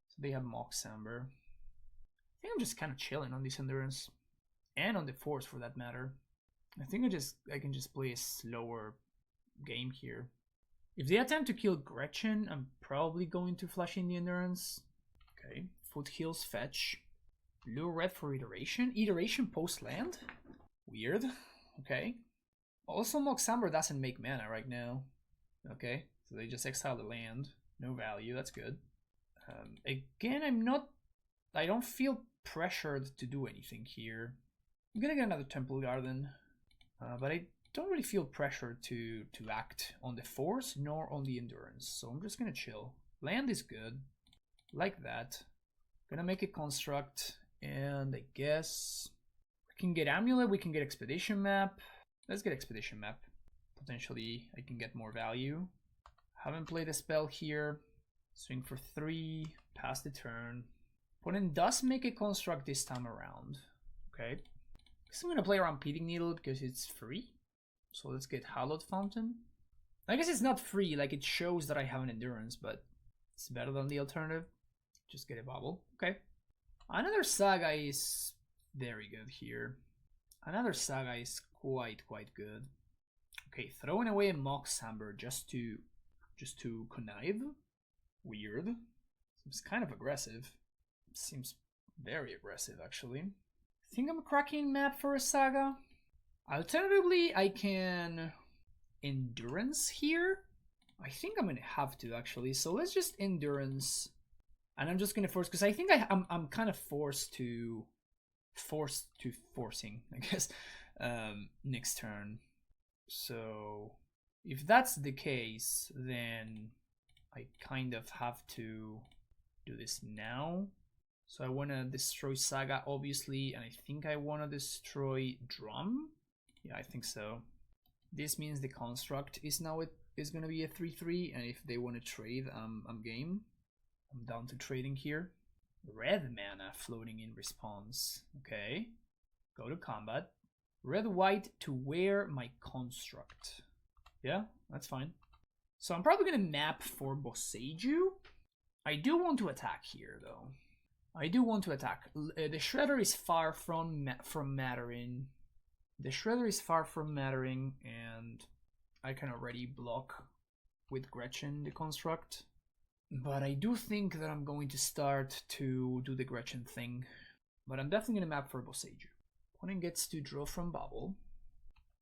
So they have Mox Samber. I think I'm just kind of chilling on this endurance. And on the force for that matter. I think I can just play a slower game here. If they attempt to kill Gretchen, I'm probably going to flash in the endurance. Okay, Foothills fetch. Blue red for iteration. Iteration post land? Weird. Okay. Also, Mox Samber doesn't make mana right now. Okay, so they just exile the land. No value, that's good. Again, I don't feel pressured to do anything here. I'm gonna get another Temple Garden. But I don't really feel pressure to act on the force nor on the endurance. So I'm just gonna chill. Land is good. Like that. Gonna make a construct. And I guess we can get Amulet, we can get Expedition Map. Let's get Expedition Map. Potentially I can get more value. Haven't played a spell here. Swing for 3. Pass the turn. Opponent does make a construct this time around. Okay. I'm gonna play around Piting Needle because it's free. So let's get Hallowed Fountain. I guess it's not free, like it shows that I have an endurance, but it's better than the alternative. Just get a bubble. Okay. Another Saga is very good here. Another Saga is quite good. Okay, throwing away a Mox Samber just to connive. Weird. Seems kind of aggressive. Seems very aggressive actually. I think I'm cracking map for a Saga. Alternatively, I can endurance here. I think I'm gonna have to actually. So let's just endurance, and I'm just gonna force because I think I'm kind of forcing, I guess, next turn. So if that's the case, then I kind of have to do this now. So I want to destroy Saga, obviously, and I think I want to destroy Drum. Yeah, I think so. This means the construct is now going to be a 3/3, and if they want to trade, I'm game. I'm down to trading here. Red mana floating in response. Okay, go to combat. Red white to wear my construct. Yeah, that's fine. So I'm probably going to map for Boseiju. I do want to attack here though. I do want to attack. The Shredder is far from mattering. The Shredder is far from mattering, and I can already block with Gretchen the construct. But I do think that I'm going to start to do the Gretchen thing. But I'm definitely going to map for Boseiju. Opponent gets to draw from bubble.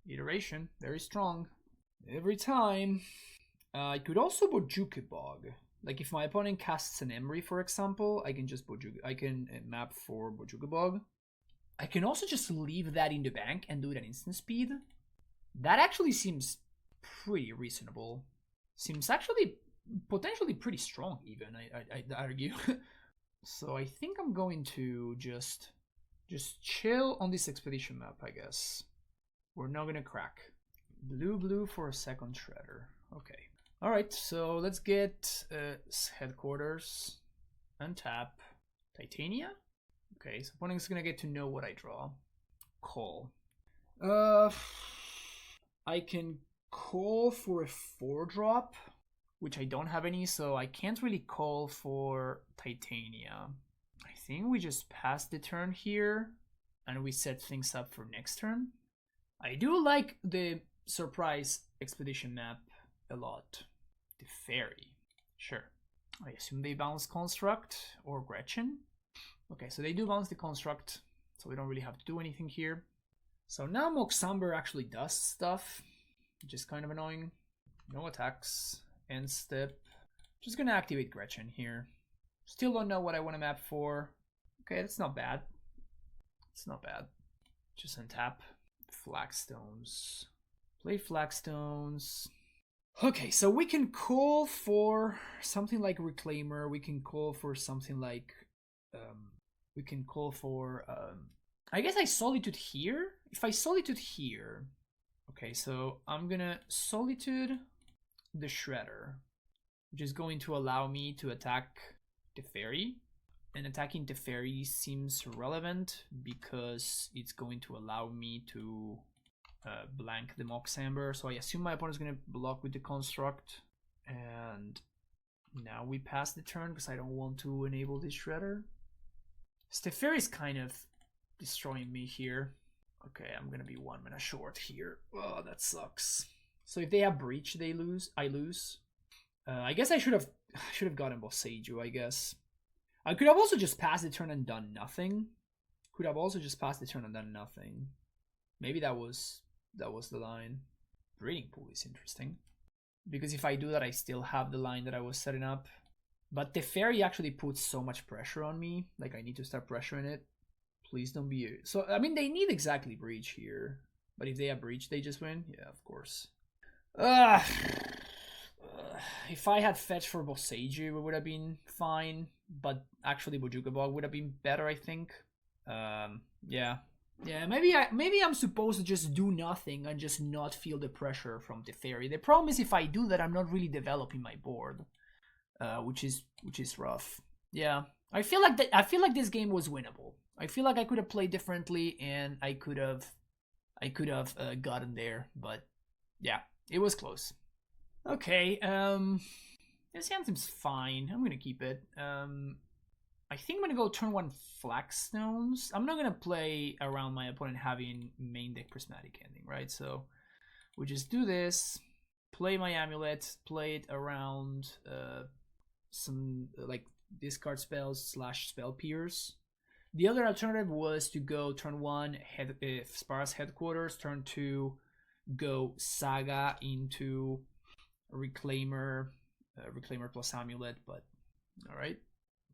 Iteration, very strong. Every time. I could also Bojuki Bog. Like if my opponent casts an Emery, for example, I can just map for Bojuki Bog. I can also just leave that in the bank and do it at instant speed. That actually seems pretty reasonable. Seems actually potentially pretty strong even, I'd argue. So I think I'm going to just chill on this expedition map, I guess. We're not gonna crack. Blue for a second Shredder. Okay. Alright, so let's get headquarters, untap, Titania. Okay, so opponent's gonna get to know what I draw. Call. I can call for a 4-drop, which I don't have any, so I can't really call for Titania. I think we just pass the turn here, and we set things up for next turn. I do like the surprise expedition map a lot. The Fairy. Sure. I assume they bounce Construct or Gretchen. Okay, so they do bounce the Construct, so we don't really have to do anything here. So now Moxamber actually does stuff, which is kind of annoying. No attacks, end step. Just gonna activate Gretchen here. Still don't know what I want to map for. Okay, that's not bad. It's not bad. Just untap. Flagstones. Play Flagstones. Okay, so we can call for something like Reclaimer. We can call for something like... I guess I Solitude here? If I Solitude here... Okay, so I'm gonna Solitude the Shredder, which is going to allow me to attack Teferi. And attacking Teferi seems relevant because it's going to allow me to blank the Moxamber. So I assume my opponent is going to block with the Construct. And now we pass the turn because I don't want to enable this Shredder. Teferi is kind of destroying me here. Okay, I'm going to be 1 mana short here. Oh, that sucks. So if they have Breach, they lose. I lose. I guess I should have gotten Boseiju, I guess. I could have also just passed the turn and done nothing. Maybe that was the line. Breeding Pool is interesting. Because if I do that, I still have the line that I was setting up. But Teferi actually puts so much pressure on me. Like, I need to start pressuring it. Please don't be... So, I mean, they need exactly Breach here. But if they have Breach, they just win? Yeah, of course. If I had fetched for Boseiju, it would have been fine. But actually, Bojuka Bog would have been better, I think. Yeah. Yeah, maybe I'm supposed to just do nothing and just not feel the pressure from Teferi. The problem is if I do that, I'm not really developing my board, which is rough. Yeah, I feel like this game was winnable. I feel like I could have played differently and I could have gotten there, but yeah, it was close. Okay, this hand seems fine. I'm gonna keep it. I think I'm gonna go turn 1 Flagstones. I'm not gonna play around my opponent having main deck Prismatic Ending, right? So we just do this, play my Amulet, play it around some like discard spells / spell pierce. The other alternative was to go turn 1 Sparse Headquarters, turn 2 go Saga into Reclaimer plus Amulet, but all right.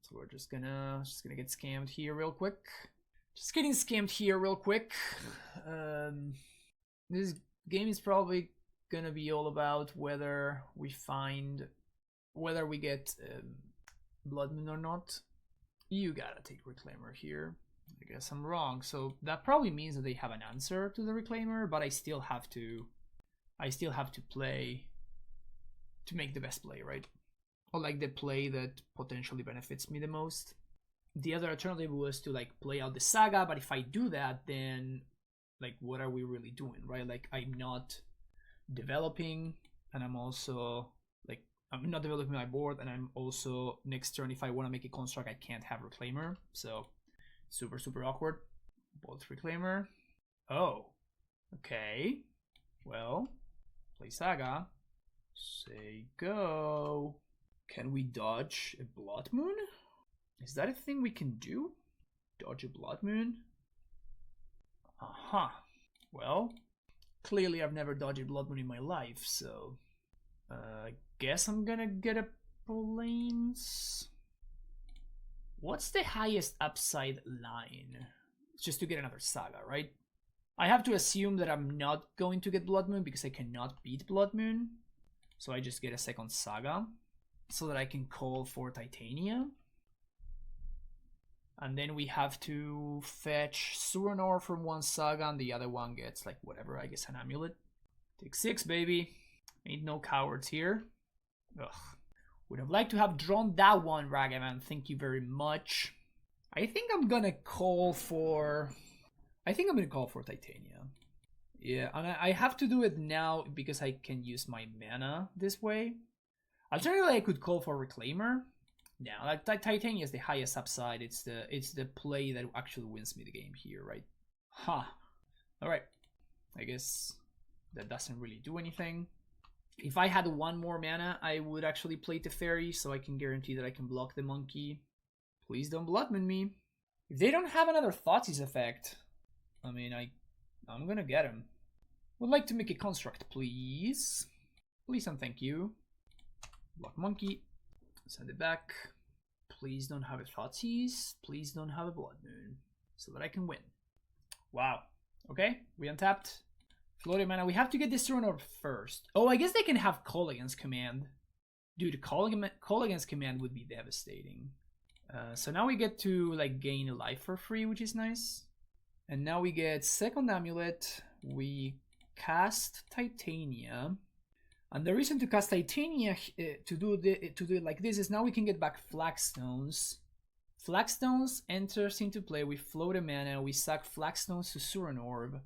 So we're just gonna get scammed here real quick. Just getting scammed here real quick. This game is probably gonna be all about whether we get Blood Moon or not. You gotta take Reclaimer here. I guess I'm wrong. So that probably means that they have an answer to the Reclaimer, but I still have to play to make the best play, right? Or like the play that potentially benefits me the most. The other alternative was to like play out the Saga, but if I do that, then like what are we really doing, right? Like I'm not developing, and I'm also like I'm not developing my board, and I'm also next turn if I want to make a construct, I can't have Reclaimer, so super awkward. Both Reclaimer. Oh, okay. Well, play Saga. Say go. Can we dodge a Blood Moon? Is that a thing we can do? Dodge a Blood Moon? Aha. Well, clearly I've never dodged a Blood Moon in my life, so I guess I'm gonna get a Plains. What's the highest upside line? It's just to get another Saga, right? I have to assume that I'm not going to get Blood Moon because I cannot beat Blood Moon. So I just get a second Saga so that I can call for Titania. And then we have to fetch Suranor from one Saga and the other one gets like whatever, I guess an Amulet. Take 6, baby. Ain't no cowards here. Ugh. Would have liked to have drawn that one, Ragavan. Thank you very much. I think I'm gonna call for Titania. Yeah, and I have to do it now because I can use my mana this way. Alternatively, I could call for Reclaimer. Yeah, like Titania is the highest upside. It's the play that actually wins me the game here, right? Huh. All right. I guess that doesn't really do anything. If I had one more mana, I would actually play Teferi, so I can guarantee that I can block the monkey. Please don't Bloodmoon me. If they don't have another Thoughtseize effect, I mean, I'm gonna get him. Would like to make a construct, please. Please and thank you. Block monkey. Send it back. Please don't have a Thoughtseize. Please don't have a Bloodmoon, so that I can win. Wow. Okay, we untapped. Floating mana. We have to get this Tron Orb first. Oh, I guess they can have Call Against Command. Dude, Call Against Command would be devastating. So now we get to like gain a life for free, which is nice. And now we get second Amulet. We cast Titania. And the reason to cast Titania to do it like this is now we can get back Flagstones. Flagstones enters into play. We float a mana. We sack Flagstones to Suran Orb.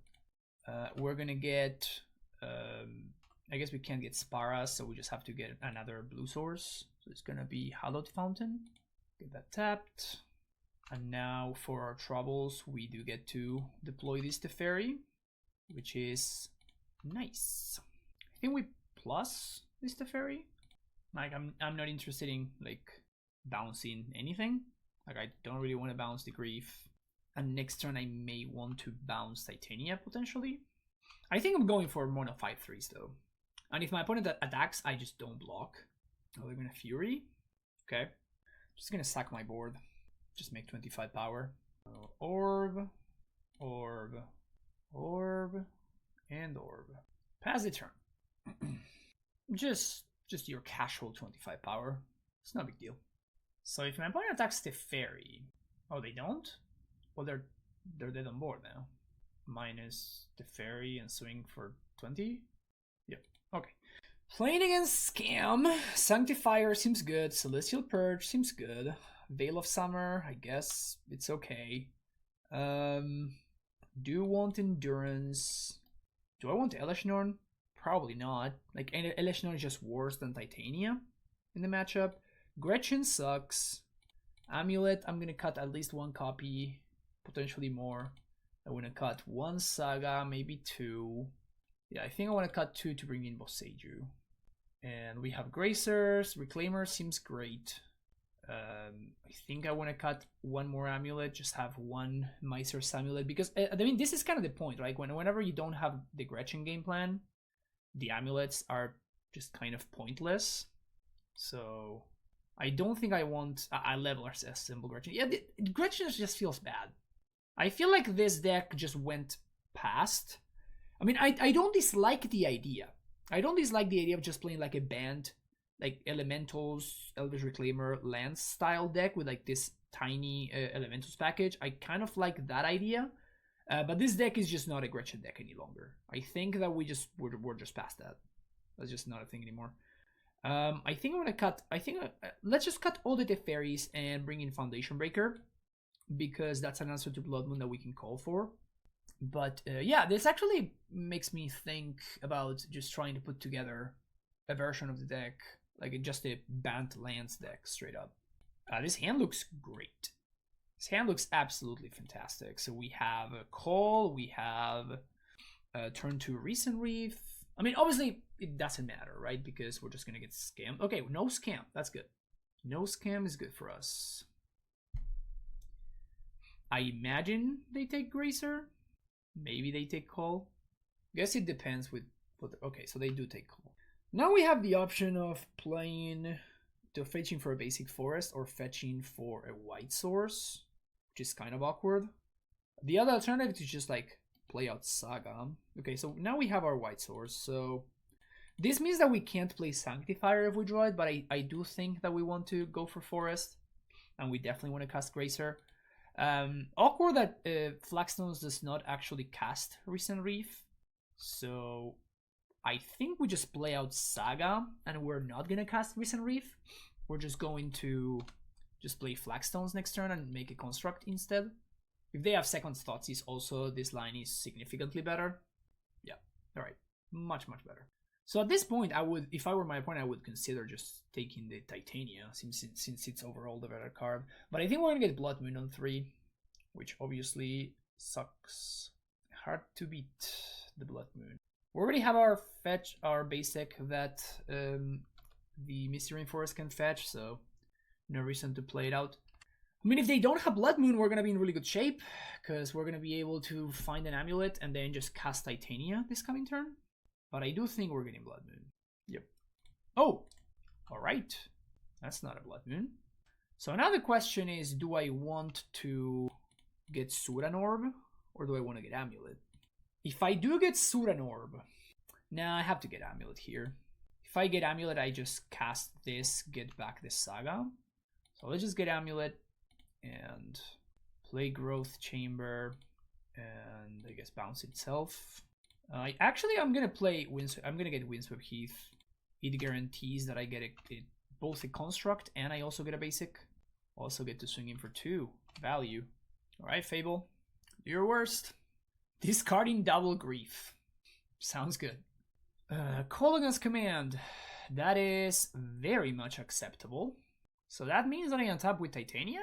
We're gonna get. I guess we can't get Spara, so we just have to get another blue source. So it's gonna be Hallowed Fountain. Get that tapped. And now for our troubles, we do get to deploy this Teferi, which is nice. I think we plus this Teferi. Like I'm not interested in like bouncing anything. Like I don't really want to bounce the Grief. And next turn I may want to bounce Titania potentially. I think I'm going for mono 5/3s though. And if my opponent attacks, I just don't block. Oh, they're gonna Fury. Okay. Just gonna sack my board. Just make 25 power. Orb, orb, orb, and orb. Pass the turn. just your casual 25 power. It's no big deal. So if my opponent attacks the fairy, oh they don't? Well they're dead on board now. Minus the fairy and swing for 20. Yep. Okay. Playing against Scam. Sanctifier seems good. Celestial Purge seems good. Veil of Summer, I guess it's okay. Do want Endurance. Do I want Eleshnorn? Probably not. Like Eleshnorn is just worse than Titania in the matchup. Gretchen sucks. Amulet, I'm gonna cut at least one copy, potentially more. I wanna cut one Saga, maybe two. Yeah, I think I wanna cut two to bring in Boseiju. And we have Gracers. Reclaimer seems great. I think I want to cut one more Amulet, just have one Miser's Amulet, because I mean this is kind of the point, right? Whenever you don't have the Gretchen game plan, the Amulets are just kind of pointless. So I don't think I want a leveler symbol Gretchen. Yeah, Gretchen just feels bad. I feel like this deck just went past. I mean, I don't dislike the idea. I don't dislike the idea of just playing like a band, like Elementals, Elvish Reclaimer, Lance style deck with like this tiny Elementals package. I kind of like that idea, but this deck is just not a Gretchen deck any longer. I think that we're just past that. That's just not a thing anymore. I think I'm gonna cut. Let's just cut all the Teferis and bring in Foundation Breaker, because that's an answer to Blood Moon that we can call for. But yeah, this actually makes me think about just trying to put together a version of the deck, like just a banned lands deck straight up. This hand looks great. This hand looks absolutely fantastic. So we have a call, we have a turn to Recent Reef. I mean, obviously it doesn't matter, right? Because we're just gonna get scammed. Okay, no scam, that's good. No scam is good for us. I imagine they take Gracer. Maybe they take call. Guess it depends with what. Okay, so they do take call. Now we have the option of playing to fetching for a basic forest or fetching for a white source, which is kind of awkward. The other alternative is just like play out Saga. Okay, so now we have our white source. So this means that we can't play Sanctifier if we draw it, but I do think that we want to go for forest, and we definitely want to cast Gracer. Awkward that Flagstones does not actually cast Recent Reef, so I think we just play out Saga and we're not gonna cast Recent Reef. We're just going to just play Flagstones next turn and make a construct instead. If they have second Thoughtseize also, this line is significantly better. Yeah, alright, much better. So at this point, I would, if I were my opponent, I would consider just taking the Titania, since it's overall the better card. But I think we're gonna get Blood Moon on 3, which obviously sucks. Hard to beat the Blood Moon. We already have our fetch, our basic that the Misty Rainforest can fetch, so no reason to play it out. I mean, if they don't have Blood Moon, we're going to be in really good shape, because we're going to be able to find an Amulet and then just cast Titania this coming turn. But I do think we're getting Blood Moon. Yep. Oh, all right. That's not a Blood Moon. So another question is, do I want to get Suran Orb, or do I want to get Amulet? If I do get Suran Orb, now I have to get Amulet here. If I get Amulet, I just cast this, get back this Saga. So let's just get Amulet and play Growth Chamber and I guess bounce itself. I'm gonna play I'm gonna get Windswept Heath. It guarantees that I get both a construct and I also get a basic. Also get to swing in for 2 value. Alright, Fable. Do your worst. Discarding Double Grief. Sounds good. Kolaghan's Command. That is very much acceptable. So that means that I untap with Titania?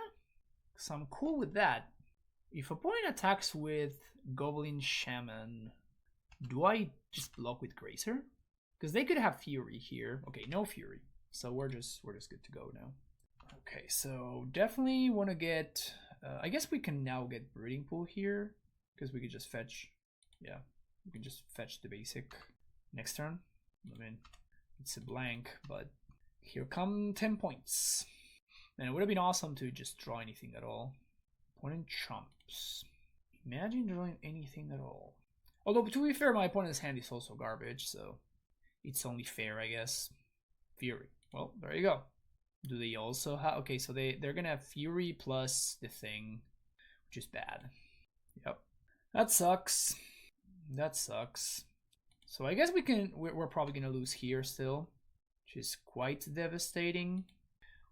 So I'm cool with that. If opponent attacks with Goblin Shaman, do I just block with Grazer? Because they could have Fury here. Okay, no Fury. So we're just good to go now. Okay, so definitely want to get... I guess we can now get Breeding Pool here. Because we could just fetch... Yeah, we can just fetch the basic next turn. I mean, it's a blank, but... Here come 10 points. And it would have been awesome to just draw anything at all. Opponent chumps. Imagine drawing anything at all. Although, to be fair, my opponent's hand is also garbage, so it's only fair, I guess. Fury. Well, there you go. Do they also have... Okay, so they're gonna have Fury plus the thing, which is bad. Yep. That sucks. That sucks. So I guess we're probably gonna lose here still, which is quite devastating.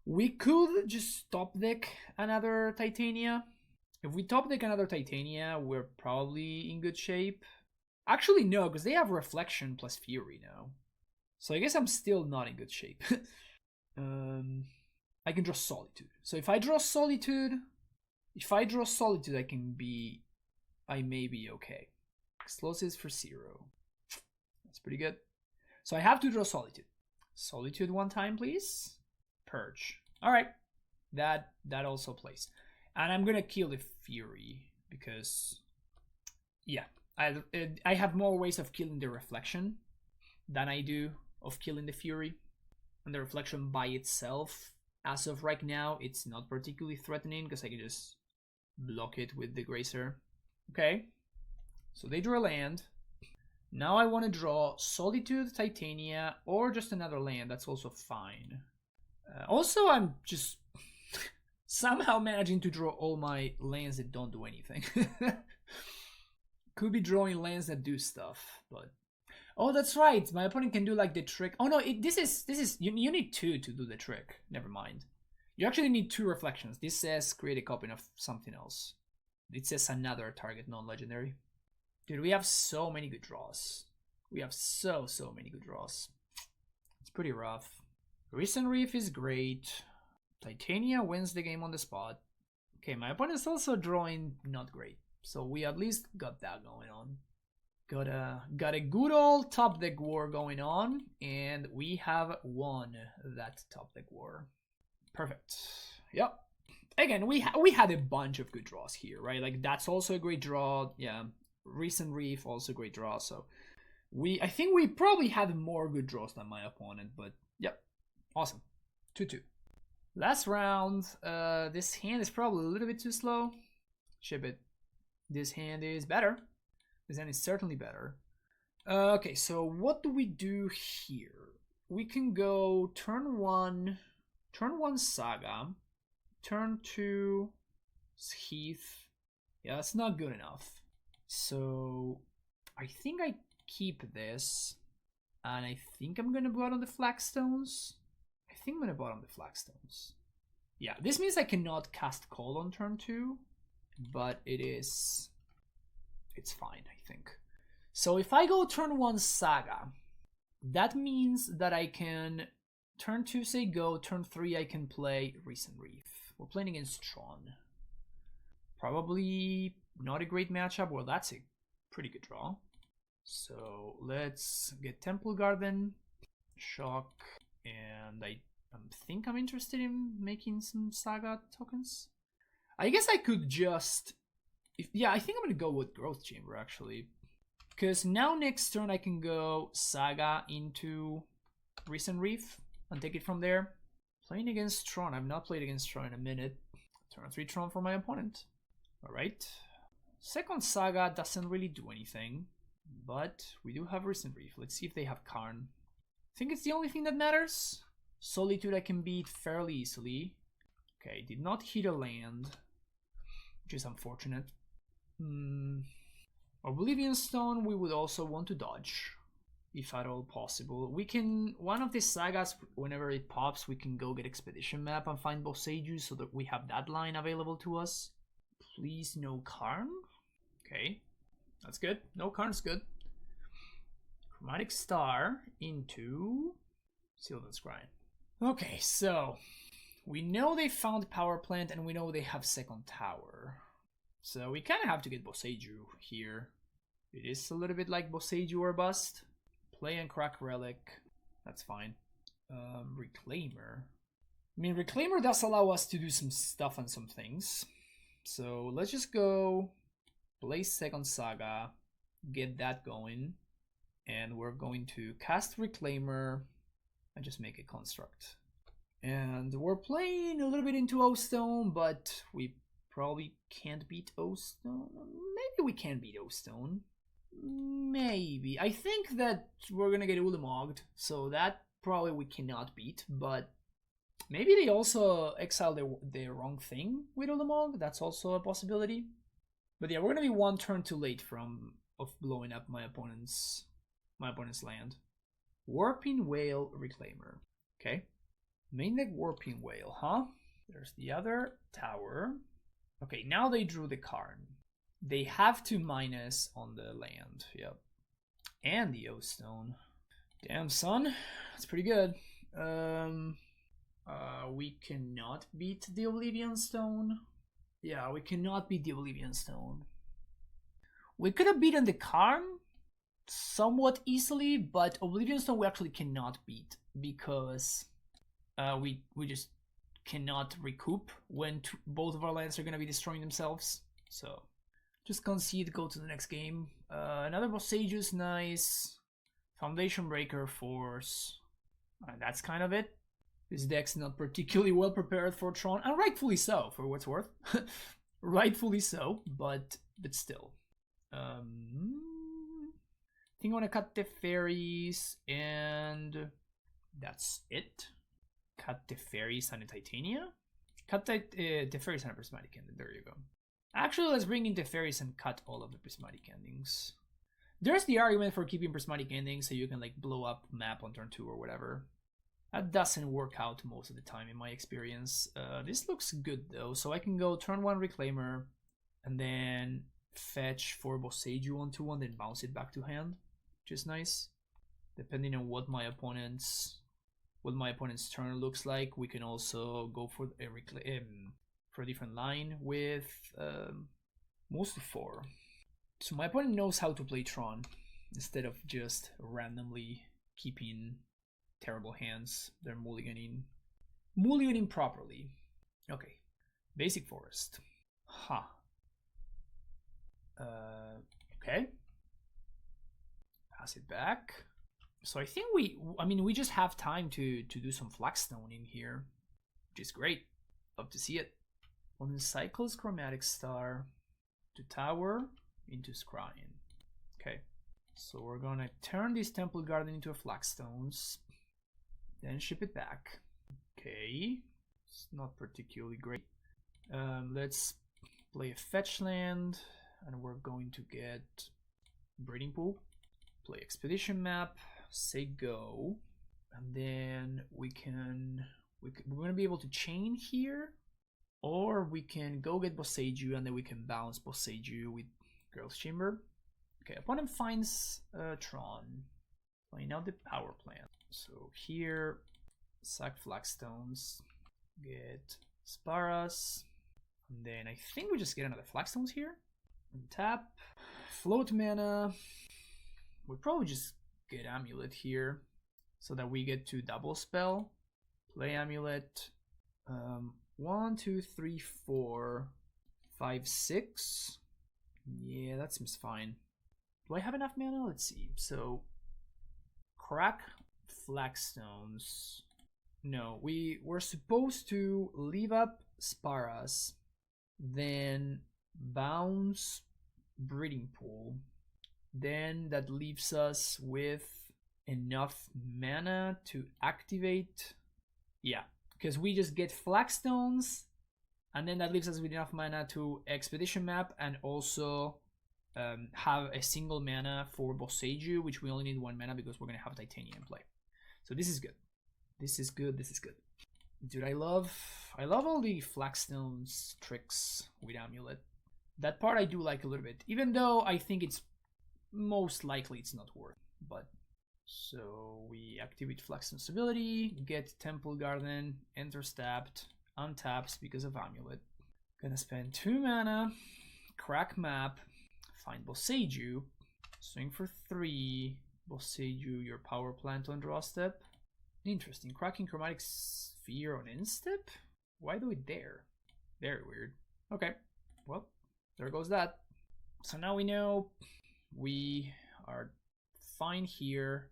We could just top deck another Titania. If we top deck another Titania, we're probably in good shape. Actually, no, because they have Reflection plus Fury now. So I guess I'm still not in good shape. I can draw Solitude. So if I draw Solitude, I may be okay. Explosives for 0. That's pretty good. So I have to draw Solitude. Solitude one time, please. Purge. All right, that also plays, and I'm gonna kill the Fury because, yeah, I have more ways of killing the Reflection than I do of killing the Fury, and the Reflection by itself, as of right now, it's not particularly threatening because I can just block it with the Grazer. Okay, so they drew a land. Now I want to draw Solitude, Titania, or just another land. That's also fine. Also, I'm just somehow managing to draw all my lands that don't do anything. Could be drawing lands that do stuff, but... Oh, that's right. My opponent can do like the trick. Oh no, this is you need 2 to do the trick. Never mind. You actually need 2 reflections. This says create a copy of something else. It says another target non-legendary. Dude, we have so many good draws. We have so many good draws. It's pretty rough. Recent Reef is great. Titania wins the game on the spot. Okay, my opponent's also drawing not great. So we at least got that going on. Got a good old top deck war going on, and we have won that top deck war. Perfect. Yep. Again, we had a bunch of good draws here, right? Like that's also a great draw. Yeah. Recent Reef also a great draw. So I think we probably had more good draws than my opponent, but yep. Awesome. 2-2. Last round. This hand is probably a little bit too slow. Ship it. This hand is better. This hand is certainly better. Okay, so what do we do here? We can go turn 1 Saga, turn 2 Heath. Yeah, that's not good enough. So I think I keep this, and I think I'm gonna bottom the Flagstones. I think I'm gonna bottom the Flagstones. Yeah, this means I cannot cast Call on turn 2, but it's fine, I think. So if I go turn 1 Saga, that means that I can turn 2 say go, turn 3 I can play Recent Reef. We're playing against Tron. Probably not a great matchup. Well, that's a pretty good draw. So let's get Temple Garden, Shock, and I think I'm interested in making some Saga tokens. I guess I could just... yeah, I think I'm gonna go with Growth Chamber actually. Because now next turn I can go Saga into Recent Reef and take it from there. Playing against Tron. I've not played against Tron in a minute. Turn 3 Tron for my opponent. Alright. Second Saga doesn't really do anything. But we do have Recent Reef. Let's see if they have Karn. I think it's the only thing that matters. Solitude I can beat fairly easily. Okay, did not hit a land, which is unfortunate. Oblivion Stone we would also want to dodge, if at all possible. We can, one of these sagas, whenever it pops, we can go get Expedition Map and find Boseiju so that we have that line available to us. Please no Karn. Okay, that's good. No Karn's good. Chromatic Star into Sylvan Scrying. Okay, so we know they found Power Plant and we know they have second tower. So we kind of have to get Boseiju here. It is a little bit like Boseiju or bust. Play and crack Relic. That's fine. Reclaimer. I mean, Reclaimer does allow us to do some stuff and some things. So let's just go play second Saga. Get that going. And we're going to cast Reclaimer and just make a construct. And we're playing a little bit into O-Stone, but we probably can't beat O-Stone. Maybe we can beat O-Stone. Maybe. I think that we're gonna get Ulemogged, so that probably we cannot beat, but maybe they also exile the wrong thing with Ulemog. That's also a possibility. But yeah, we're gonna be one turn too late of blowing up my opponent's land. Warping Whale Reclaimer. Okay. Main deck Warping Whale, huh? There's the other tower. Okay, now they drew the Karn. They have to minus on the land, yep. And the O-Stone. Damn, son. That's pretty good. We cannot beat the Oblivion Stone. Yeah, we cannot beat the Oblivion Stone. We could have beaten the Karn somewhat easily, but Oblivion Stone we actually cannot beat because we just cannot recoup when both of our lands are going to be destroying themselves. So just concede, go to the next game. Another Boseiju is nice. Foundation Breaker, Force. That's kind of it. This deck's not particularly well prepared for Tron, and rightfully so, for what's worth. Rightfully so, but still. I think I want to cut the fairies, and that's it. Cut the fairies and the Titania. Cut the fairies and a prismatic ending. There you go. Actually, let's bring in the fairies and cut all of the prismatic endings. There's the argument for keeping prismatic endings so you can like blow up map on turn 2 or whatever. That doesn't work out most of the time in my experience. This looks good though, so I can go turn 1 Reclaimer and then fetch for Boseiju on 2 and then bounce it back to hand, which is nice. Depending on what my opponent's turn looks like, we can also go for a different line with mostly 4. So my opponent knows how to play Tron instead of just randomly keeping terrible hands. They're mulliganing properly. Okay, basic forest. Okay. Pass it back. So I think we just have time to do some Flagstone in here, which is great. Love to see it. On the cycles Chromatic Star to tower into Scrying. Okay, so we're gonna turn this Temple Garden into a Flagstones, then ship it back. Okay, it's not particularly great. Let's play a fetch land, and we're going to get Breeding Pool. Play Expedition Map. Say go, and then we're gonna be able to chain here, or we can go get Boseiju and then we can bounce Boseiju with Girl's Chamber. Okay, opponent finds Tron, playing out the power plant. So here, sack Flagstones, get Sparas, and then I think we just get another Flagstones here. Untap, float mana. We'll probably just get Amulet here so that we get to double spell. Play Amulet. 1, 2, 3, 4, 5, 6. Yeah, that seems fine. Do I have enough mana? Let's see. So, crack Flagstones. No, we were supposed to leave up Sparas, then bounce Breeding Pool. Then that leaves us with enough mana to activate. Yeah, because we just get Flagstones, and then that leaves us with enough mana to Expedition Map and also have a single mana for Boseiju, which we only need 1 mana because we're going to have Titania in play. So this is good. This is good. This is good. Dude, I love all the Flagstones tricks with Amulet. That part I do like a little bit, even though I think it's most likely it's not worth. But so we activate Flagstone's ability, get Temple Garden, enters tapped, untaps because of Amulet. Gonna spend 2 mana, crack map, find Boseiju, swing for 3, Boseiju your power plant on draw step. Interesting, cracking Chromatic Sphere on end step? Why do it there? Very weird. Okay, well, there goes that. So now we know we are fine here.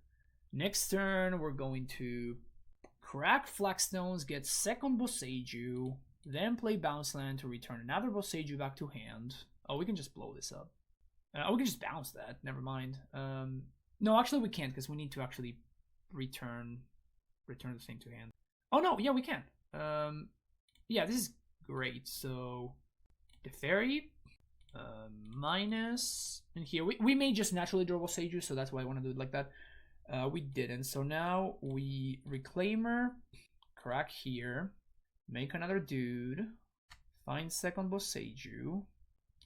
Next turn, we're going to crack Flagstones, get second Boseiju, then play Bounce Land to return another Boseiju back to hand. Oh, we can just blow this up. We can just bounce that. Never mind. No, actually we can't because we need to actually return the thing to hand. Oh no, yeah, we can. Yeah, this is great. So the fairy minus, and here we may just naturally draw Boseiju, so that's why I want to do it like that. We didn't, so now we Reclaimer, crack here, make another dude, find second Boseiju.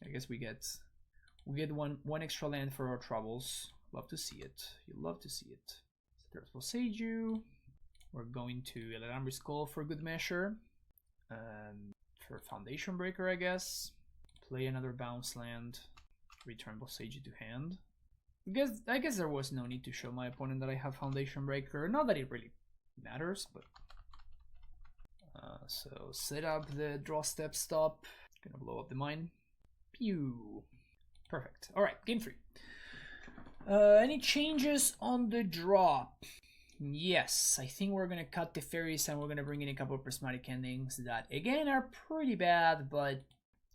I guess we get one extra land for our troubles. Love to see it. You love to see it. So there's Boseiju. We're going to Eladamri's Skull for good measure. For Foundation Breaker, I guess. Play another bounce land. Return Boseiju to hand. I guess there was no need to show my opponent that I have Foundation Breaker. Not that it really matters, but so set up the draw step stop. Gonna blow up the mine. Pew. Perfect. All right, game 3. Any changes on the draw? Yes, I think we're gonna cut the fairies and we're gonna bring in a couple of prismatic endings that again are pretty bad, but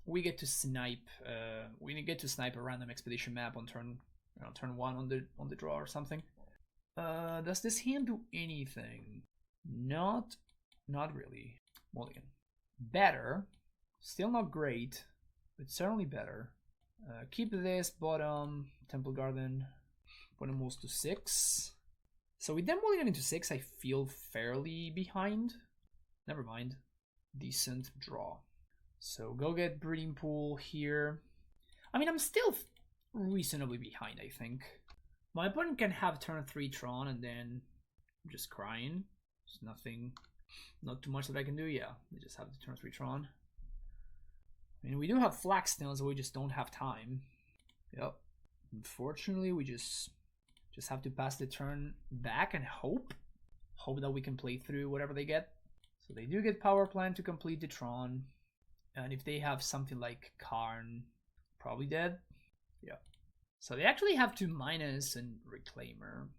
we get to snipe. We get to snipe a random expedition map on turn 1 on the draw or something. Does this hand do anything? Not really. Mulligan. Better. Still not great, but certainly better. Keep this bottom Temple Garden. Bottom moves to 6. So with them mulligan into 6, I feel fairly behind. Never mind. Decent draw. So go get Breeding Pool here. I mean, I'm still reasonably behind, I think. My opponent can have turn 3 Tron and then I'm just crying. There's nothing, not too much that I can do. Yeah, they just have the turn 3 Tron. I mean, we do have Flagstones, so we just don't have time. Yep. Unfortunately, we just have to pass the turn back and hope that we can play through whatever they get. So they do get power plant to complete the Tron. And if they have something like Karn, probably dead. Yeah. So they actually have to minus and Reclaimer.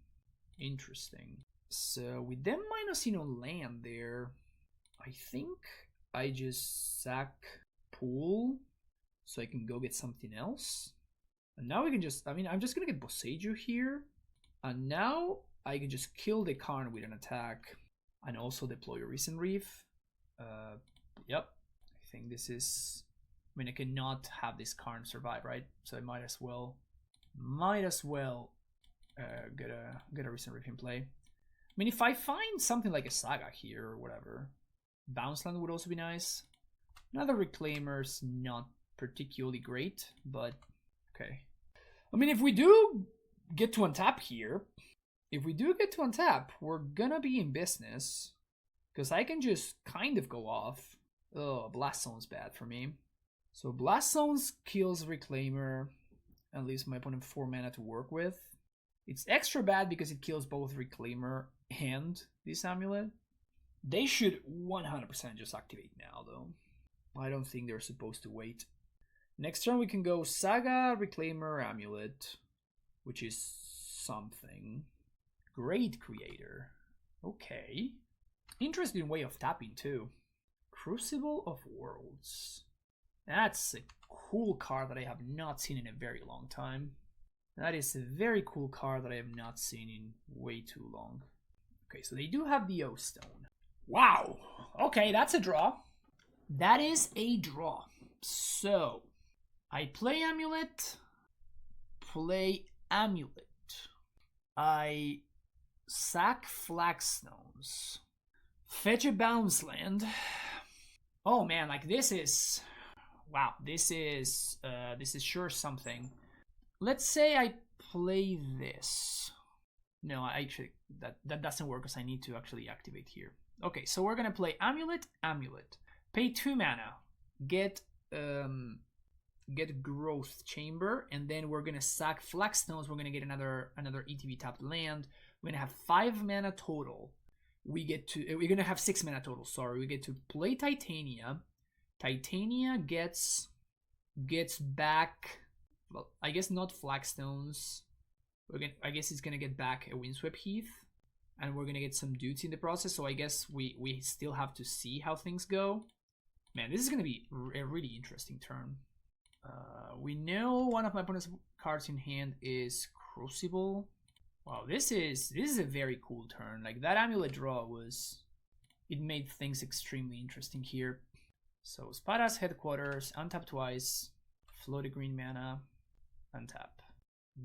Interesting. So with them minusing on land there, I think I just sack Pool so I can go get something else. And now we can just, I mean, I'm just gonna get Boseiju here. And now I can just kill the Karn with an attack and also deploy a Recent Reef. Yep. I think this is, I mean, I cannot have this Karn survive, right? So I might as well get a Recent Reef in play. I mean, if I find something like a Saga here or whatever, Bounce Land would also be nice. Another Reclaimer's not particularly great, but okay. I mean, if we do get to untap here, we're gonna be in business. Because I can just kind of go off. Oh, Blast Zone's bad for me. So Blast Zones kills Reclaimer and leaves my opponent 4 mana to work with. It's extra bad because it kills both Reclaimer and this Amulet. They should 100% just activate now, though. I don't think they're supposed to wait. Next turn we can go Saga, Reclaimer, Amulet, which is something. Great Creator. Okay. Interesting way of tapping, too. Crucible of Worlds. That's a cool card that I have not seen in a very long time. That is a very cool card that I have not seen in way too long. Okay, so they do have the O-Stone. Wow! Okay, that's a draw. That is a draw. So, I play Amulet. Play Amulet. I sack Flagstones. Fetch a bounce land. Oh man, like this is... Wow, this is sure something. Let's say I play this. No, actually, that doesn't work because I need to actually activate here. Okay, so we're gonna play Amulet, Amulet. Pay 2 mana, get Growth Chamber, and then we're gonna sack Flagstones. We're gonna get another ETB tapped land. We're gonna have 5 mana total. We're gonna have 6 mana total. Sorry, we get to play Titania. Titania gets back. Well, I guess not Flagstones. I guess it's gonna get back a Windswept Heath, and we're gonna get some dudes in the process. So I guess we still have to see how things go. Man, this is gonna be a really interesting turn. We know one of my opponent's cards in hand is Crucible. Wow, this is a very cool turn. Like that Amulet draw it made things extremely interesting here. So Spada's Headquarters, untap twice, float a green mana, untap.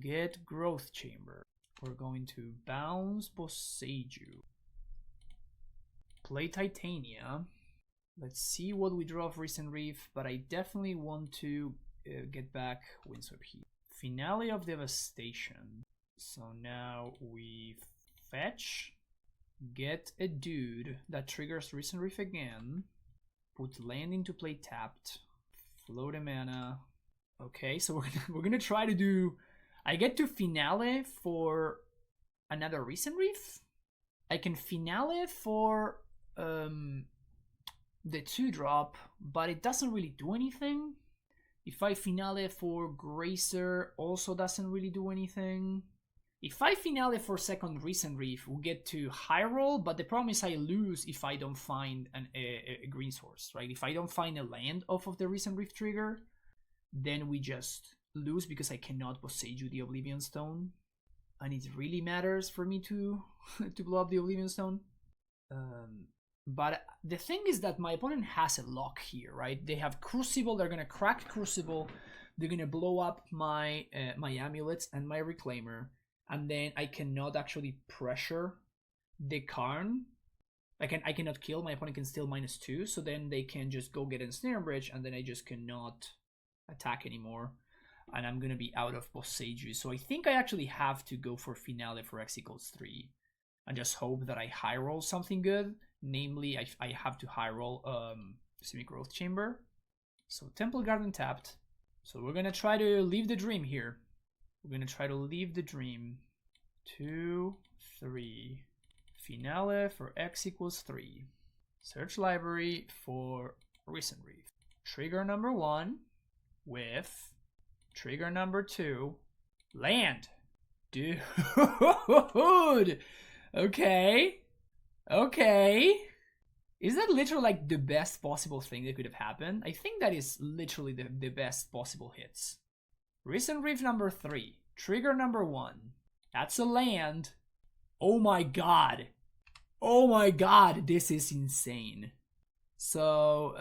Get Growth Chamber. We're going to bounce Boseiju. Play Titania. Let's see what we draw of Recent Reef, but I definitely want to get back Windswept Heath. Finale of Devastation. So now we fetch, get a dude that triggers Recent Reef again, put land into play tapped, float a mana. Okay, so we're gonna try to do. I get to Finale for another Recent Reef. I can Finale for the 2-drop, but it doesn't really do anything. If I Finale for Gracer, also doesn't really do anything. If I Finale for second Recent Reef, we'll get to high roll, but the problem is I lose if I don't find a green source, right? If I don't find a land off of the Recent Reef trigger, then we just lose because I cannot Boseiju the Oblivion Stone. And it really matters for me to blow up the Oblivion Stone. But the thing is that my opponent has a lock here, right? They have Crucible, they're gonna crack Crucible, they're gonna blow up my my Amulets and my Reclaimer, and then I cannot actually pressure the Karn. I cannot kill, my opponent can still -2, so then they can just go get a Snare Bridge, and then I just cannot attack anymore. And I'm gonna be out of Boseiju. So I think I actually have to go for Finale for X=3 and just hope that I high roll something good. Namely, I have to high roll Semi-Growth Chamber. So Temple Garden tapped. So we're gonna try to leave the dream here. We're gonna try to leave the dream. 2, 3. Finale for X=3. Search library for Recent Reef. Trigger number 1 with trigger number 2. Land. Dude. Okay. Okay. Is that literally like the best possible thing that could have happened? I think that is literally the best possible hits. Recent Reef number 3. Trigger number 1. That's a land. Oh my god. Oh my god. This is insane. So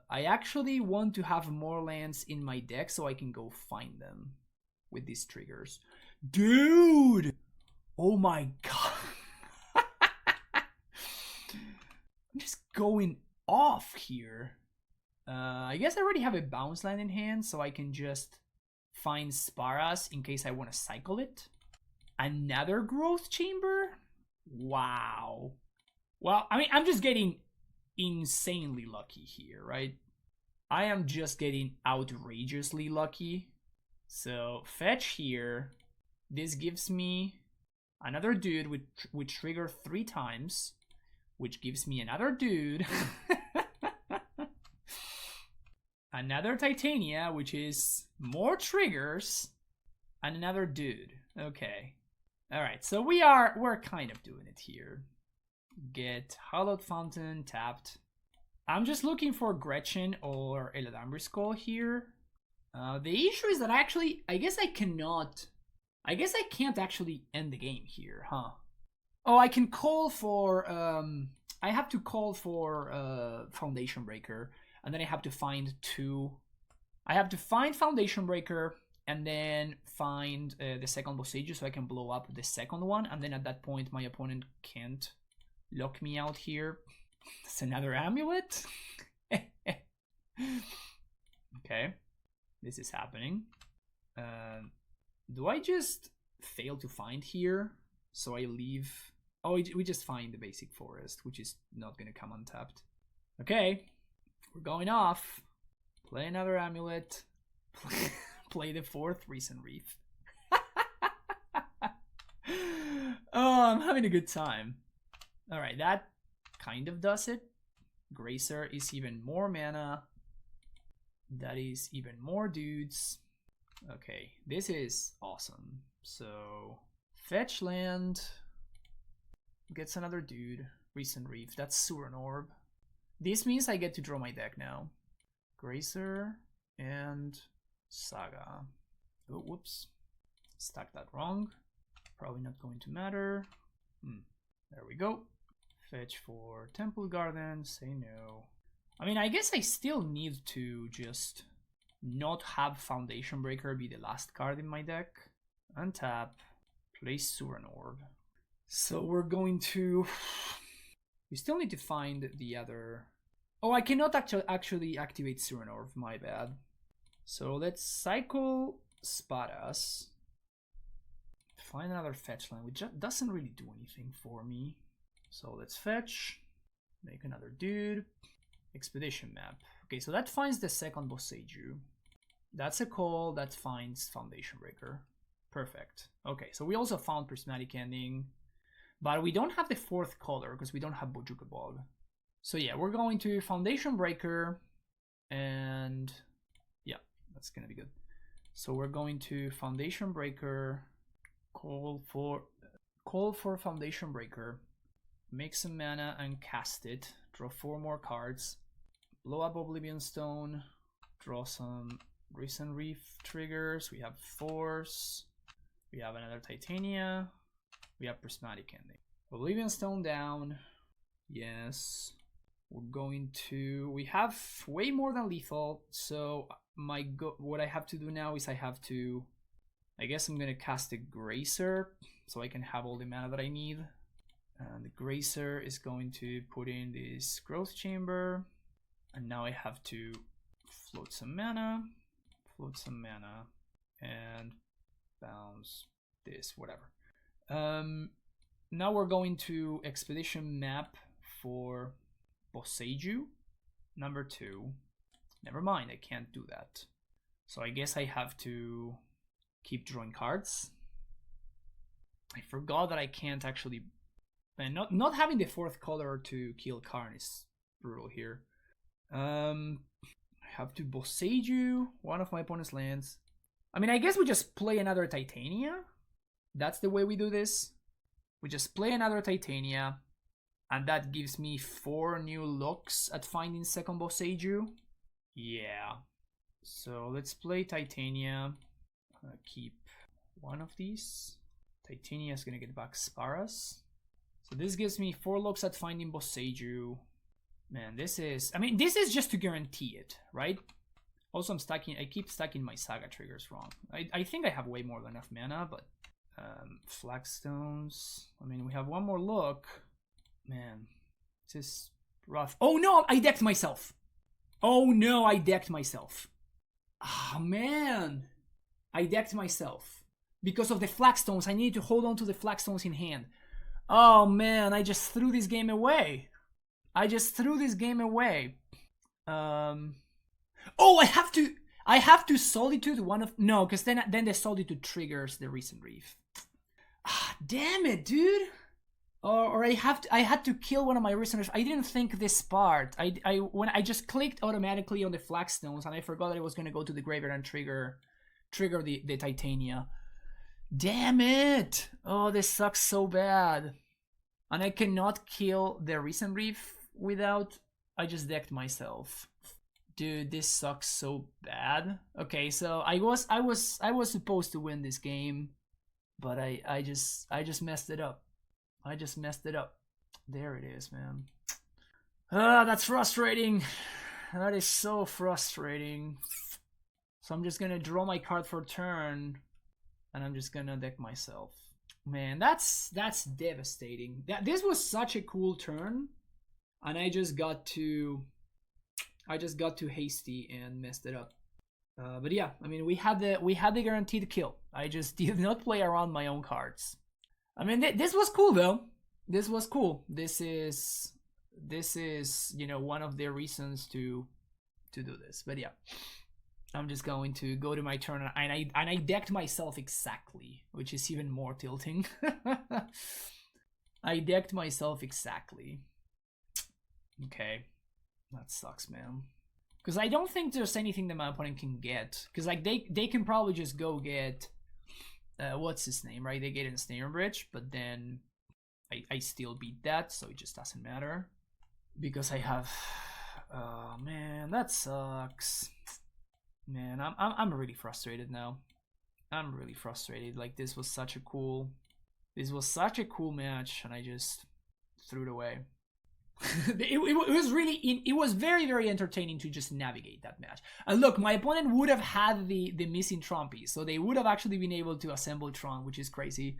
I actually want to have more lands in my deck so I can go find them with these triggers. Dude! Oh my god. I'm just going off here. I guess I already have a bounce land in hand, so I can just find Sparas in case I want to cycle it. Another Growth Chamber? Wow. Well, I mean, I'm just getting insanely lucky here, right? I am just getting outrageously lucky. So fetch here. This gives me Another dude would trigger 3 times, which gives me another dude. Another Titania, which is more triggers, and another dude. Okay. Alright, so we're kind of doing it here. Get Hallowed Fountain tapped. I'm just looking for Gretchen or Eladamri's Call here. The issue is that I guess I can't actually end the game here, huh? Oh, I can call for, I have to call for Foundation Breaker, and then I have to find 2. I have to find Foundation Breaker, and then find the second Boseiju so I can blow up the second one, and then at that point my opponent can't lock me out here. That's another Amulet. Okay, this is happening. Do I just fail to find here? So I leave. Oh, we just find the basic forest, which is not gonna come untapped. Okay, we're going off. Play another Amulet. Play the 4th Recent Reef. Oh, I'm having a good time. Alright, that kind of does it. Gracer is even more mana. That is even more dudes. Okay, this is awesome. So, fetch land. Gets another dude. Recent Reef. That's Suran Orb. This means I get to draw my deck now. Gracer and Saga. Oh, whoops. Stacked that wrong. Probably not going to matter. There we go. Fetch for Temple Garden. Say no. I mean, I guess I still need to just not have Foundation Breaker be the last card in my deck. Untap. Play Suran Orb. So we're going to... We still need to find the other... Oh, I cannot actually activate Suran Orb. My bad. So let's cycle Spadas. Find another fetch land, which doesn't really do anything for me. So let's fetch. Make another dude. Expedition map. Okay, so that finds the second Boseiju. That's a call. That finds Foundation Breaker. Perfect. Okay, so we also found Prismatic Ending. But we don't have the 4th color because we don't have Bojuka Bog. So yeah, we're going to Foundation Breaker. And yeah, that's gonna be good. So we're going to Foundation Breaker. Call for Foundation Breaker. Make some mana and cast it. Draw 4 more cards. Blow up Oblivion Stone. Draw some Recent Reef triggers. We have Force. We have another Titania. We have Prismatic Ending. Oblivion Stone down. Yes. We're going to... We have way more than lethal. So what I have to do now is I guess I'm going to cast a Gracer so I can have all the mana that I need. And the Gracer is going to put in this Growth Chamber. And now I have to float some mana, and bounce this, whatever. Now we're going to Expedition Map for Boseiju, number 2. Never mind, I can't do that. So I guess I have to keep drawing cards. I forgot that I can't actually... And not having the 4th color to kill Karn is brutal here. I have to Boseiju one of my opponent's lands. I mean, I guess we just play another Titania. That's the way we do this. We just play another Titania. And that gives me 4 new looks at finding second Boseiju. Yeah. So let's play Titania. Keep one of these. Titania is going to get back Sparas. So this gives me 4 looks at finding Boseiju. Man, this is just to guarantee it, right? Also, I keep stacking my Saga triggers wrong. I think I have way more than enough mana, but Flagstones. I mean, we have 1 more look. Man, this is rough. Oh no, I decked myself. Oh no, I decked myself. Ah, man. I decked myself. Because of the Flagstones, I needed to hold on to the Flagstones in hand. Oh man, I just threw this game away. Oh, I have to Solitude one of... No, because then the Solitude triggers the Recent Reef. Ah, damn it, dude. Or I had to kill one of my listeners. I didn't think this part. When I just clicked automatically on the flagstones and I forgot that it was gonna go to the graveyard and trigger the Titania. Damn it! Oh, this sucks so bad. And I cannot kill the recent reef without. I just decked myself. Dude, this sucks so bad. Okay, so I was supposed to win this game, but I just messed it up. I just messed it up. There it is, man. Ah, that's frustrating. That is so frustrating. So I'm just gonna draw my card for turn, and I'm just gonna deck myself. Man, that's devastating. This was such a cool turn, and I just got too hasty and messed it up. But yeah, I mean, we had the guaranteed kill. I just did not play around my own cards. I mean, this was cool though. This was cool. This is one of the reasons to do this. But yeah, I'm just going to go to my turn, and I decked myself exactly, which is even more tilting. I decked myself exactly. Okay, that sucks, man. Because I don't think there's anything that my opponent can get. Because like they can probably just go get what's his name, right? They get in Snare Bridge, but then I still beat that, so it just doesn't matter. Because I have, oh man, that sucks. Man, I'm really frustrated now. I'm really frustrated. Like this was such a cool match, and I just threw it away. It was very, very entertaining to just navigate that match. And look, my opponent would have had the missing Tron piece, so they would have actually been able to assemble Tron, which is crazy.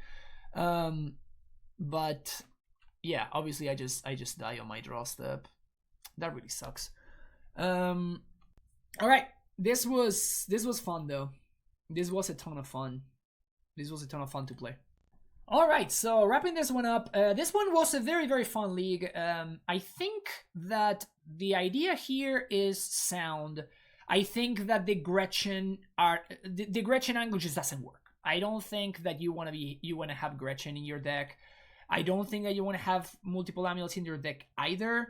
But yeah, obviously I just die on my draw step. That really sucks. All right, this was fun though. This was a ton of fun. This was a ton of fun to play. Alright, so wrapping this one up, this one was a very, very fun league. I think that the idea here is sound. I think that the Gretchen angle just doesn't work. I don't think that you want to have Gretchen in your deck. I don't think that you want to have multiple amulets in your deck either.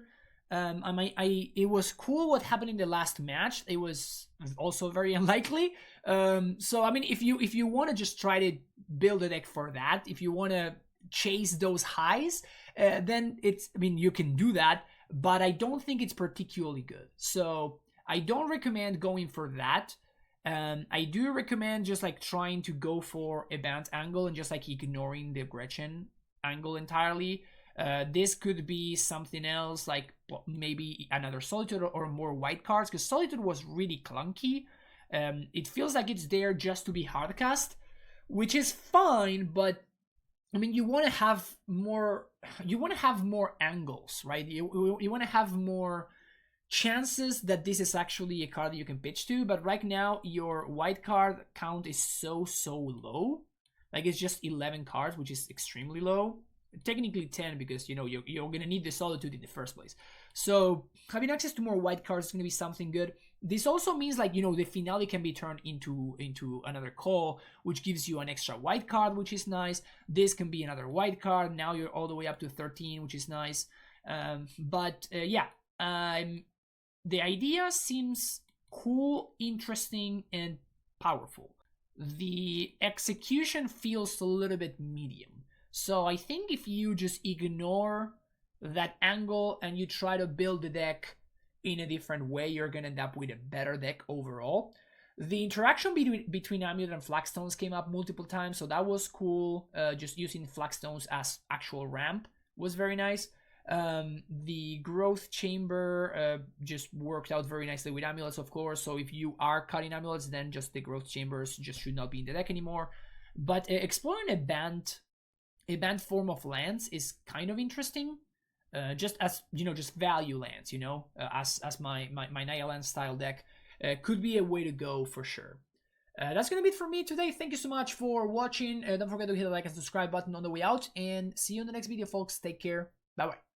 It was cool what happened in the last match. It was also very unlikely. So I mean, if you want to just try to build a deck for that, if you want to chase those highs, then you can do that. But I don't think it's particularly good. So I don't recommend going for that. I do recommend just like trying to go for a banned angle and just like ignoring the Gretchen angle entirely. This could be something else, like maybe another Solitude or more white cards, because Solitude was really clunky. It feels like it's there just to be hardcast, which is fine, but I mean, you want to have more angles, right? You want to have more chances that this is actually a card that you can pitch to, but right now your white card count is so low. Like it's just 11 cards, which is extremely low. Technically 10 because you're gonna need the Solitude in the first place. So having access to more white cards is gonna be something good. This also means like the finale can be turned into another call, which gives you an extra white card, which is nice. This can be another white card. Now you're all the way up to 13, which is nice. The idea seems cool, interesting, and powerful. The execution feels a little bit medium. So I think if you just ignore that angle and you try to build the deck in a different way, you're going to end up with a better deck overall. The interaction between Amulet and Flagstones came up multiple times, so that was cool. Just using Flagstones as actual ramp was very nice. The Growth Chamber just worked out very nicely with Amulets, of course. So if you are cutting Amulets, then just the Growth Chambers just should not be in the deck anymore. But exploring a banned form of lands is kind of interesting, just as just value lands, as my Naya land style deck could be a way to go for sure. That's gonna be it for me today. Thank you so much for watching. Don't forget to hit the like and subscribe button on the way out, and see you in the next video, folks. Take care. Bye bye.